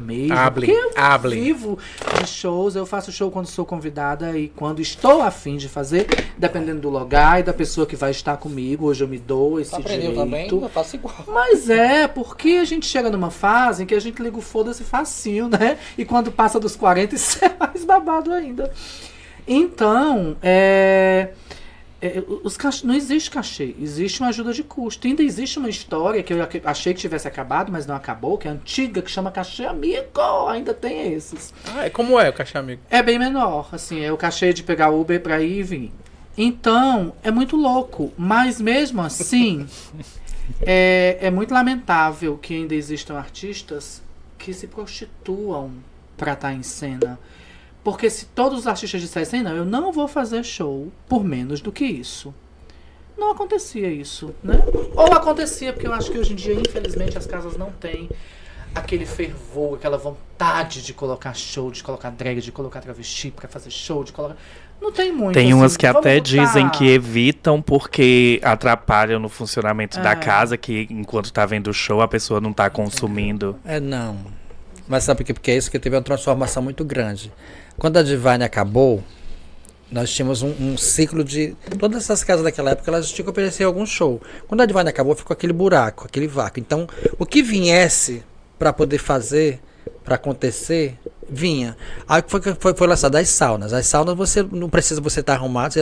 mesmo, porque eu vivo de shows, eu faço show quando sou convidada e quando estou a fim de fazer, dependendo do lugar e da pessoa que vai estar comigo. Hoje eu me dou esse direito. Também? Eu faço igual. Mas porque a gente chega numa fase em que a gente liga o foda-se facinho, né? E quando passa dos 40, isso é mais babado ainda. Então, Não existe cachê, existe uma ajuda de custo. Ainda existe uma história que eu achei que tivesse acabado, mas não acabou, que é antiga, que chama cachê amigo. Ainda tem esses. Como é o cachê amigo? É bem menor, assim, é o cachê de pegar Uber pra ir e vir. Então, é muito louco, mas mesmo assim, é muito lamentável que ainda existam artistas que se prostituam pra estar em cena. Porque se todos os artistas dissessem, não, eu não vou fazer show por menos do que isso, não acontecia isso, né? Ou acontecia, porque eu acho que hoje em dia, infelizmente, as casas não têm aquele fervor, aquela vontade de colocar show, de colocar drag, de colocar travesti pra fazer show, de colocar... Não tem muito. Tem assim, umas que vamos até botar... dizem que evitam porque atrapalham no funcionamento da casa, que enquanto tá vendo o show a pessoa não tá consumindo. Não. Mas sabe por quê? Porque é isso que teve uma transformação muito grande. Quando a Divine acabou, nós tínhamos um ciclo de... Todas essas casas daquela época, elas tinham que oferecer algum show. Quando a Divine acabou, ficou aquele buraco, aquele vácuo. Então, o que viesse para poder fazer, para acontecer, vinha. Aí foi lançado as saunas. As saunas, você não precisa você estar arrumado, você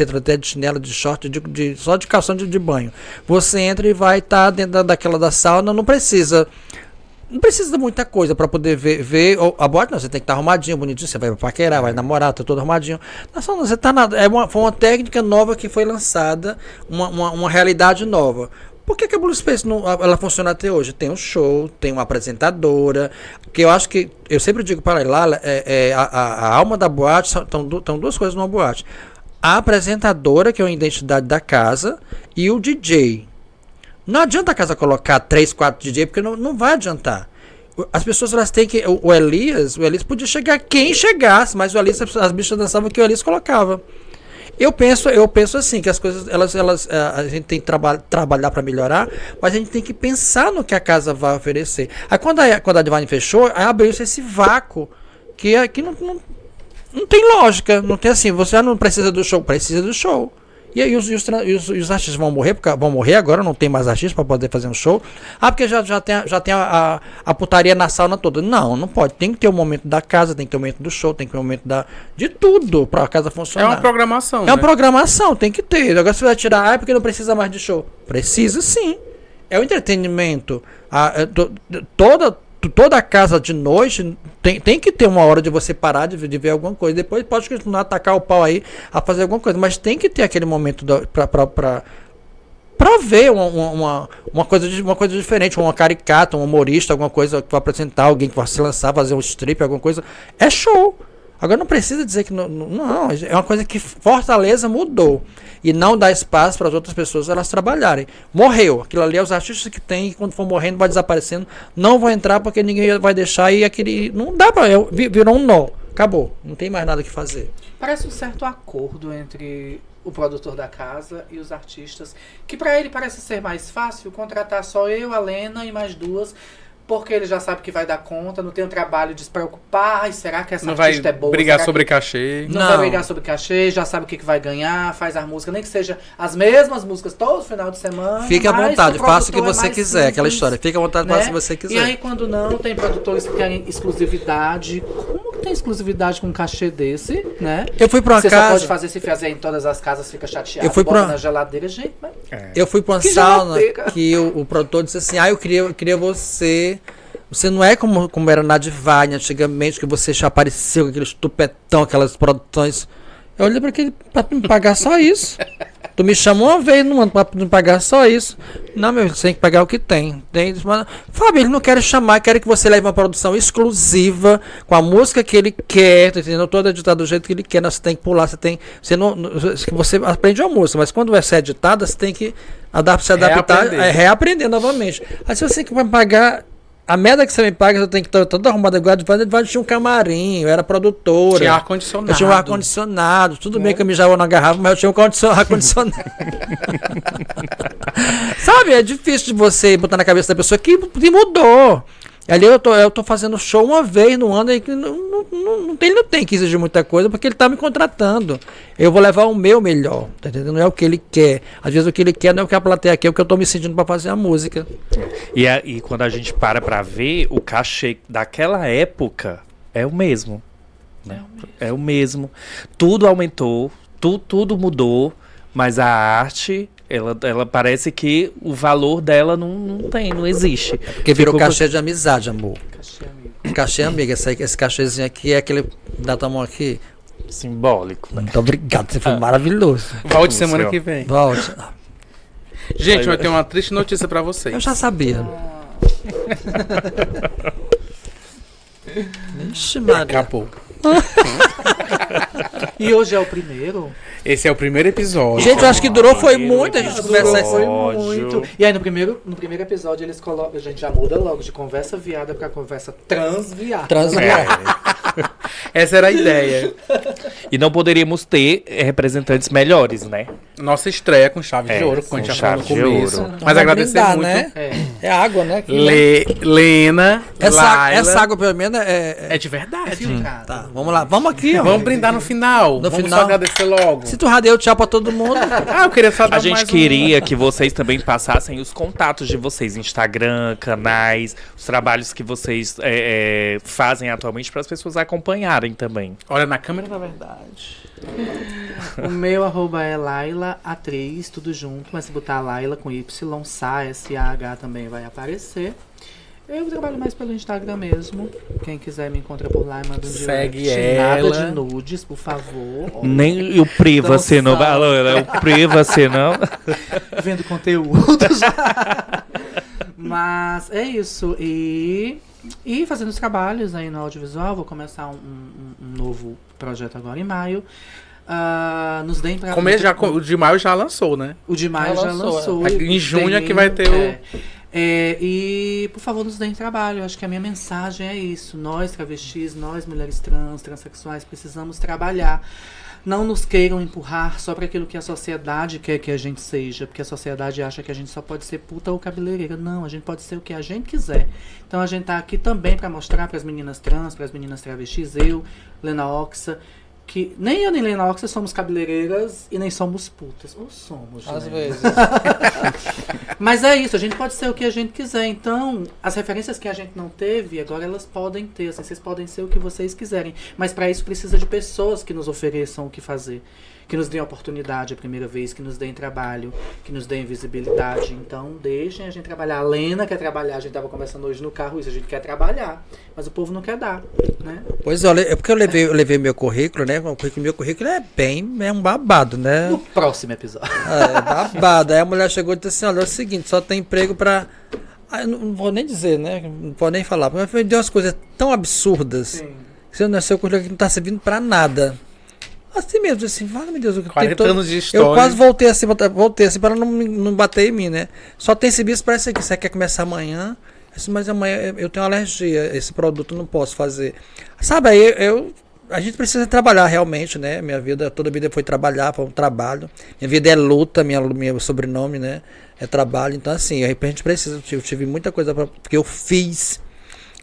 entra até de chinelo, de short, só de calção de banho. Você entra e vai estar dentro daquela da sauna, não precisa... Não precisa de muita coisa para poder ver a boate, não. Você tem que estar arrumadinho, bonitinho. Você vai paquerar, vai namorar, tá todo arrumadinho. Não, você tá nada. Foi uma técnica nova que foi lançada, uma realidade nova. Por que a Blue Space ela funciona até hoje? Tem um show, tem uma apresentadora, que eu acho que, eu sempre digo para ela, a alma da boate, estão duas coisas numa boate. A apresentadora, que é a identidade da casa, e o DJ. Não adianta a casa colocar 3, 4 DJ, porque não vai adiantar. As pessoas, elas têm que... O Elias podia chegar quem chegasse, mas o Elias, as bichas dançavam que o Elias colocava. Eu penso assim, que as coisas, a gente tem que trabalhar para melhorar, mas a gente tem que pensar no que a casa vai oferecer. Aí quando a Divine fechou, aí abriu-se esse vácuo, que aqui não tem lógica, não tem assim, você não precisa do show, precisa do show. E aí os artistas vão morrer agora, não tem mais artistas para poder fazer um show. Porque já tem a putaria na sauna toda. Não pode. Tem que ter o momento da casa, tem que ter o momento do show, tem que ter o momento de tudo para a casa funcionar. É uma programação. É uma programação, tem que ter. Agora você vai tirar, porque não precisa mais de show. Precisa sim. É o entretenimento. Toda casa de noite tem que ter uma hora de você parar de ver alguma coisa. Depois pode continuar a tacar o pau aí a fazer alguma coisa. Mas tem que ter aquele momento pra ver uma coisa diferente. Uma caricata, um humorista, alguma coisa que vai apresentar, alguém que vai se lançar, fazer um strip, alguma coisa. É show. Agora não precisa dizer que não, é uma coisa que Fortaleza mudou. E não dá espaço para as outras pessoas elas trabalharem. Morreu. Aquilo ali é os artistas que tem, e quando for morrendo, vai desaparecendo. Não vão entrar porque ninguém vai deixar e aquele. Não dá para. Virou um nó. Acabou. Não tem mais nada que fazer. Parece um certo acordo entre o produtor da casa e os artistas, que para ele parece ser mais fácil contratar só eu, a Lena e mais duas. Porque ele já sabe que vai dar conta, não tem o trabalho de se preocupar. Ai, será que essa artista é boa? Não vai brigar sobre cachê. Não vai brigar sobre cachê, já sabe o que vai ganhar, faz a música, nem que seja as mesmas músicas todo final de semana. Fique à vontade, faça o que você quiser, simples, aquela história. Fique à vontade, faça o que você quiser. E aí, quando não, tem produtores que querem exclusividade. Como que tem exclusividade com um cachê desse, né? Eu fui pra uma você casa... só pode fazer se fazer em todas as casas, fica chateado. Eu fui bota pra... na geladeira, gente. Mas... Eu fui pra uma sauna que o produtor disse assim, eu queria você... Você não é como era na Divine antigamente, que você já apareceu com aqueles tupetão, aquelas produções. Eu olhei pra aquele pra me pagar só isso. Tu me chamou uma vez, não pra me pagar só isso. Não, meu, você tem que pagar o que tem. Fábio, ele não quer chamar, quer que você leve uma produção exclusiva, com a música que ele quer, tá entendendo? Toda editada do jeito que ele quer. Você tem que pular, você aprende a música, mas quando vai ser editada, você tem que se adaptar, reaprender novamente. Aí se você vai pagar. A merda que você me paga, eu tenho que estar toda arrumada igual. Tinha um camarim, eu era produtora. Tinha ar-condicionado. Eu tinha um ar-condicionado. Tudo bem que eu mijava na garrafa, mas eu tinha um ar-condicionado. Sabe, é difícil de você botar na cabeça da pessoa que mudou. Ali eu tô fazendo show uma vez no ano e ele não tem que exigir muita coisa porque ele tá me contratando. Eu vou levar o meu melhor, tá entendendo? Não é o que ele quer. Às vezes o que ele quer não é o que a plateia quer, é o que eu tô me sentindo para fazer a música. E quando a gente para ver, o cachê daquela época é o mesmo. Né? É o mesmo. Tudo aumentou, tudo mudou. Mas a arte, ela parece que o valor dela não existe. Porque virou Ficou- cachê de amizade, amor. Cachê amigo. Cachê amigo, esse cachezinho aqui é aquele da tua mão aqui. Simbólico, né? Muito obrigado, você foi maravilhoso. Volte semana Céu. que vem. Volte. Gente, eu tenho uma triste notícia pra vocês. Eu já sabia. Ixi, Maria. Acabou. E hoje é o primeiro? Esse é o primeiro episódio. Gente, eu acho que durou foi muito a gente conversar Foi isso. muito. E aí no primeiro episódio eles colocam, a gente já muda logo de conversa viada pra conversa transviada. Essa era a ideia. E não poderíamos ter representantes melhores, né? Nossa estreia com chave de ouro, como a com gente já falou no chave de começo. ouro. Mas Vamos agradecer brindar, muito. né? É. É água, né? Lena, Laila. Essa água, pelo menos, É de verdade. Filtrado. Tá, vamos lá. Vamos aqui, ó. Vamos brindar no final. No Vamos final. só agradecer logo. Se tu radeu tchau pra todo mundo. Ah, eu queria só dar A gente mais queria que vocês também passassem os contatos de vocês, Instagram, canais, os trabalhos que vocês fazem atualmente para as pessoas acompanharem também. Olha na câmera, na verdade. O meu arroba é Laila Atriz, tudo junto, mas se botar Laila com Y, S-A-H também vai aparecer. Eu trabalho mais pelo Instagram mesmo. Quem quiser me encontra por lá e manda um Segue direct. ela. Nada de nudes, por favor. Ó, Nem o privacy não Dançar. vai. O privacy não. vendo conteúdo já. Mas é isso. E fazendo os trabalhos aí no audiovisual. Vou começar um novo projeto agora em maio. Nos deem pra... O de maio já lançou, né? O de maio Já já lançou, lançou. Em junho é que Tem- vai ter o... e, por favor, nos deem trabalho. Eu acho que a minha mensagem é isso. Nós, travestis, nós, mulheres trans, transexuais, precisamos trabalhar. Não nos queiram empurrar só para aquilo que a sociedade quer que a gente seja. Porque a sociedade acha que a gente só pode ser puta ou cabeleireira. Não, a gente pode ser o que a gente quiser. Então a gente tá aqui também para mostrar para as meninas trans, para as meninas travestis, eu, Lena Oxa, que nem eu nem Lena Oxa somos cabeleireiras e nem somos putas. Ou somos, Às né? vezes. Mas é isso, a gente pode ser o que a gente quiser. Então, as referências que a gente não teve, agora elas podem ter. Assim, vocês podem ser o que vocês quiserem. Mas para isso precisa de pessoas que nos ofereçam o que fazer. Que nos deem oportunidade a primeira vez, que nos deem trabalho, que nos deem visibilidade. Então, deixem a gente trabalhar. A Lena quer trabalhar, a gente estava conversando hoje no carro isso, a gente quer trabalhar. Mas o povo não quer dar, né? Pois é, porque eu levei meu currículo, né? Meu currículo é um babado, né? No próximo episódio. É babado. Aí a mulher chegou e disse assim, olha, é o seguinte, só tem emprego pra... Ah, eu não vou nem dizer, né? Não vou nem falar. Porque eu dei umas coisas tão absurdas. Sim. Que seu currículo aqui não tá servindo pra nada. Assim mesmo, assim, vale, meu Deus. 40 anos de história. Eu quase voltei assim para não bater em mim, né? Só tem serviço para isso aqui. Você quer começar amanhã? Eu disse, mas amanhã eu tenho alergia, esse produto eu não posso fazer. Sabe, aí a gente precisa trabalhar realmente, né? Toda a vida foi trabalhar, foi um trabalho. Minha vida é luta, meu sobrenome, né? É trabalho. Então, assim, a gente precisa. Eu tive muita coisa porque eu fiz.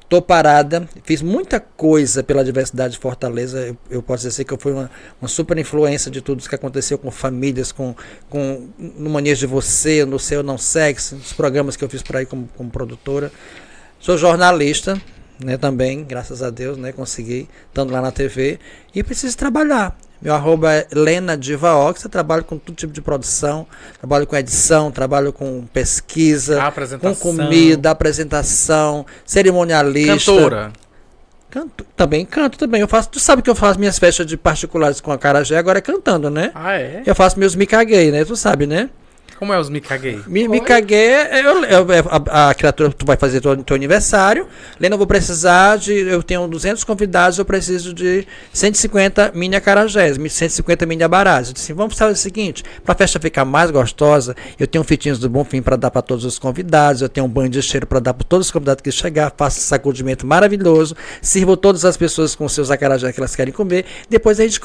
Tô parada, fiz muita coisa pela diversidade de Fortaleza. Eu posso dizer que eu fui uma super influência de tudo isso que aconteceu com famílias, no Manejo de Você, no Seu Não Sexo, os programas que eu fiz por aí como produtora. Sou jornalista, né, também, graças a Deus, né, consegui, estando lá na TV. E preciso trabalhar. Meu arroba é Lena Diva Ox, eu trabalho com todo tipo de produção, trabalho com edição, trabalho com pesquisa, Apresentação. com comida, apresentação, cerimonialista. Cantora. Também canto também. Tu sabe que eu faço minhas festas de particulares com a Acarajé, agora é cantando, né? Ah, é? Eu faço meus me caguei, né? Tu sabe, né? Como é os me caguei? Me caguei, a criatura, tu vai fazer teu aniversário. Lena, eu vou precisar eu tenho 200 convidados, eu preciso de 150 mini acarajés, 150 mini abarás. Eu disse assim, vamos fazer o seguinte, pra festa ficar mais gostosa, eu tenho fitinhos do Bonfim para dar para todos os convidados, eu tenho um banho de cheiro para dar para todos os convidados que chegar, faço esse sacudimento maravilhoso, sirvo todas as pessoas com seus acarajés que elas querem comer, depois a gente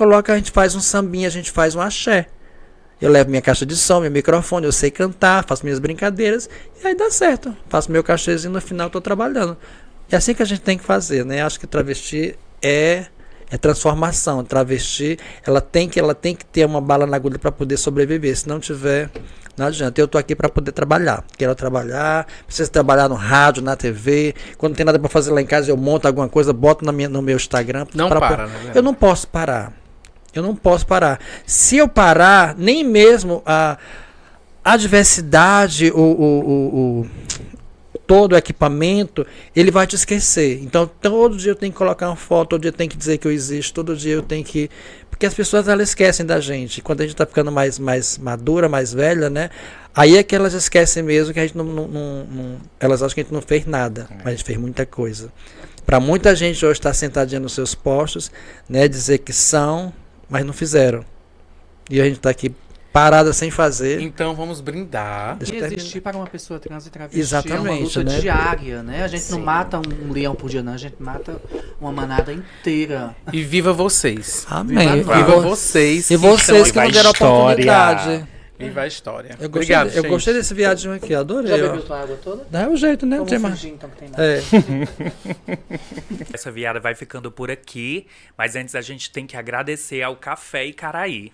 faz um sambinha, a gente faz um axé. Eu levo minha caixa de som, meu microfone, eu sei cantar, faço minhas brincadeiras, e aí dá certo. Faço meu cachezinho, no final estou trabalhando. É assim que a gente tem que fazer, né? Acho que travesti é transformação. Travesti, ela tem que ter uma bala na agulha para poder sobreviver. Se não tiver, não adianta. Eu estou aqui para poder trabalhar. Quero trabalhar, preciso trabalhar no rádio, na TV. Quando não tem nada para fazer lá em casa, eu monto alguma coisa, boto no meu Instagram. Não para, né? Eu não posso parar. Eu não posso parar. Se eu parar, nem mesmo a diversidade, todo o equipamento, ele vai te esquecer. Então, todo dia eu tenho que colocar uma foto, todo dia eu tenho que dizer que eu existo, todo dia eu tenho que... Porque as pessoas, elas esquecem da gente. Quando a gente está ficando mais madura, mais velha, né? Aí é que elas esquecem mesmo que a gente elas acham que a gente não fez nada, mas a gente fez muita coisa. Para muita gente hoje estar sentadinha nos seus postos, né? Dizer que são, mas não fizeram. E a gente está aqui parada sem fazer. Então vamos brindar. E existir para uma pessoa trans e travesti Exatamente, é uma luta né? diária, né? A gente não mata um leão por dia, não. A gente mata uma manada inteira. E viva vocês. Amém. Viva vocês. E vocês que vai não deram história. oportunidade. Viva a história. Eu gente. gostei desse viadinho aqui, adorei. Já ó. bebeu tua água toda? Não é o jeito, né? Não Vamos tem mais. fingir, então, que tem nada. Essa viada vai ficando por aqui, mas antes a gente tem que agradecer ao Café Icaraí.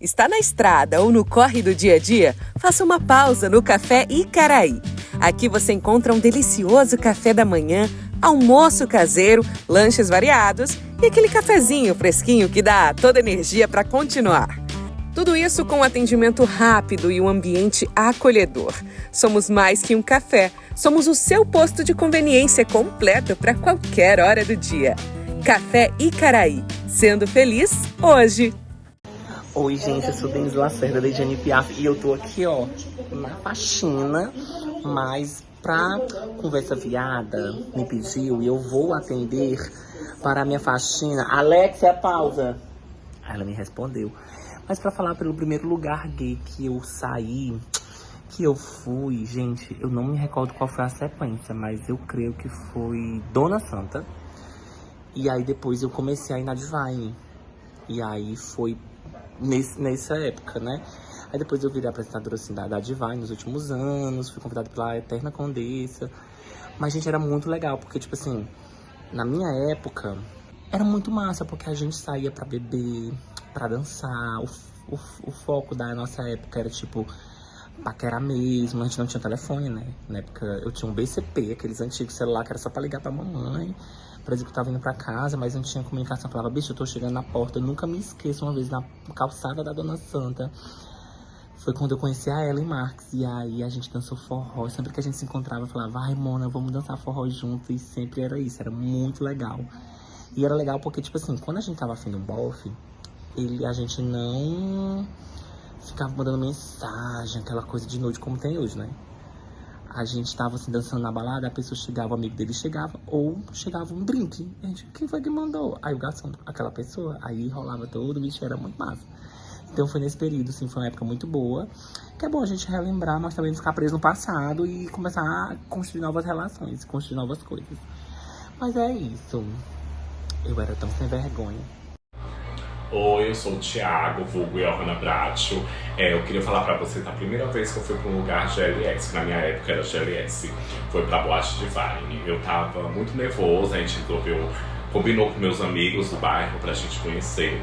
Está na estrada ou no corre do dia a dia? Faça uma pausa no Café Icaraí. Aqui você encontra um delicioso café da manhã, almoço caseiro, lanches variados e aquele cafezinho fresquinho que dá toda energia para continuar. Tudo isso com um atendimento rápido e um ambiente acolhedor. Somos mais que um café, somos o seu posto de conveniência completo para qualquer hora do dia. Café Icaraí, sendo feliz hoje. Oi, gente, eu sou Denise Lacerda, da Jane Piaf, e eu tô aqui, ó, na faxina, mas pra conversa viada me pediu e eu vou atender para a minha faxina. Alexia, pausa! Aí ela me respondeu. Mas pra falar pelo primeiro lugar gay que eu saí, que eu fui, gente, eu não me recordo qual foi a sequência, mas eu creio que foi Dona Santa. E aí depois eu comecei a ir na Divine. E aí foi nessa época, né? Aí depois eu virei apresentadora assim, da Divine nos últimos anos, fui convidada pela Eterna Condessa. Mas, gente, era muito legal, porque, tipo assim, na minha época, era muito massa, porque a gente saía pra beber, pra dançar. O foco da nossa época era, tipo, paquera mesmo, a gente não tinha telefone, né? Na época eu tinha um BCP, aqueles antigos celular que era só pra ligar pra mamãe, pra dizer que eu tava indo pra casa, mas não tinha comunicação. Eu falava, bicho, eu tô chegando na porta. Eu nunca me esqueço, uma vez na calçada da Dona Santa, foi quando eu conheci a Ellen Marques. E aí a gente dançou forró. Sempre que a gente se encontrava, eu falava, vai, Mona, vamos dançar forró junto. E sempre era isso, era muito legal. E era legal porque, tipo assim, quando a gente tava afim de um bofe, a gente não ficava mandando mensagem, aquela coisa de noite como tem hoje, né? A gente tava assim, dançando na balada, a pessoa chegava, o amigo dele chegava, ou chegava um drink. A gente, quem foi que mandou? Aí o garçom, aquela pessoa, aí rolava todo, bicho, era muito massa. Então foi nesse período, assim, foi uma época muito boa. Que é bom a gente relembrar, mas também não ficar preso no passado e começar a construir novas relações, construir novas coisas. Mas é isso. Eu era tão sem vergonha. Oi, eu sou o Thiago, vulgo Johanna Bracho. Eu queria falar pra você da primeira vez que eu fui pra um lugar GLS, que na minha época era GLS, foi pra Boate Divine. Eu tava muito nervosa, a gente combinou com meus amigos do bairro pra gente conhecer.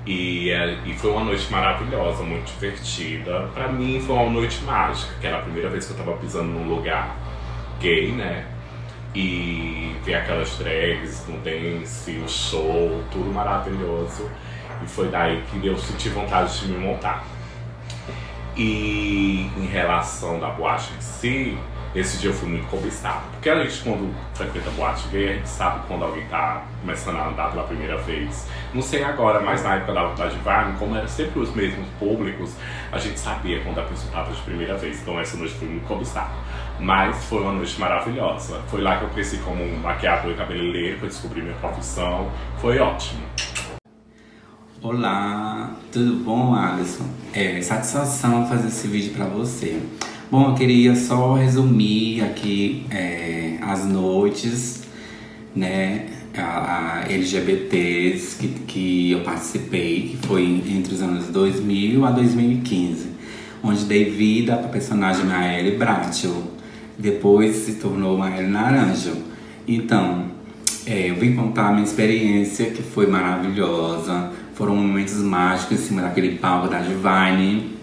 E foi uma noite maravilhosa, muito divertida. Pra mim foi uma noite mágica, que era a primeira vez que eu tava pisando num lugar gay, né? E ver aquelas drags no dance, o show, tudo maravilhoso. E foi daí que eu senti vontade de me montar. E em relação da boate em si, esse dia eu fui muito cobiçado. Porque a gente, quando frequenta boate gay, a gente sabe quando alguém tá começando a andar pela primeira vez. Não sei agora, mas na época da Divine, como eram sempre os mesmos públicos, a gente sabia quando a pessoa tava de primeira vez. Então essa noite foi muito cobiçado. Mas foi uma noite maravilhosa. Foi lá que eu cresci como um maquiador e cabeleireiro, que eu descobri minha profissão. Foi ótimo. Olá, tudo bom, Alisson? Satisfação fazer esse vídeo pra você. Bom, eu queria só resumir aqui as noites, né, a LGBTs que eu participei, que foi entre os anos 2000 a 2015, onde dei vida para a personagem Maëlle Bracho, depois se tornou Maëlle Naranjo. Então, eu vim contar a minha experiência, que foi maravilhosa. Foram momentos mágicos em cima daquele palco da Divine,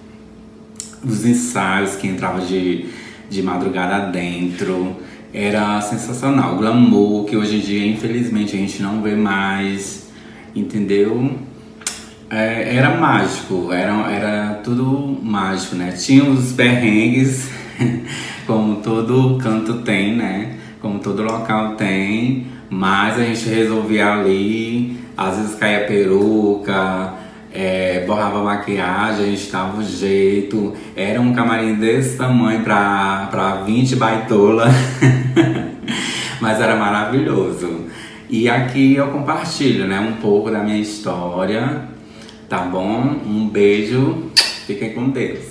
os ensaios que entravam de madrugada dentro. Era sensacional, glamour, que hoje em dia, infelizmente, a gente não vê mais, entendeu? Era mágico, era tudo mágico, né? Tinha os perrengues, como todo canto tem, né? Como todo local tem, mas a gente resolvia ali, às vezes caía peruca, borrava maquiagem, a gente dava um jeito. Era um camarim desse tamanho pra 20 baitola, mas era maravilhoso. E aqui eu compartilho, né, um pouco da minha história. Tá bom? Um beijo. Fiquem com Deus.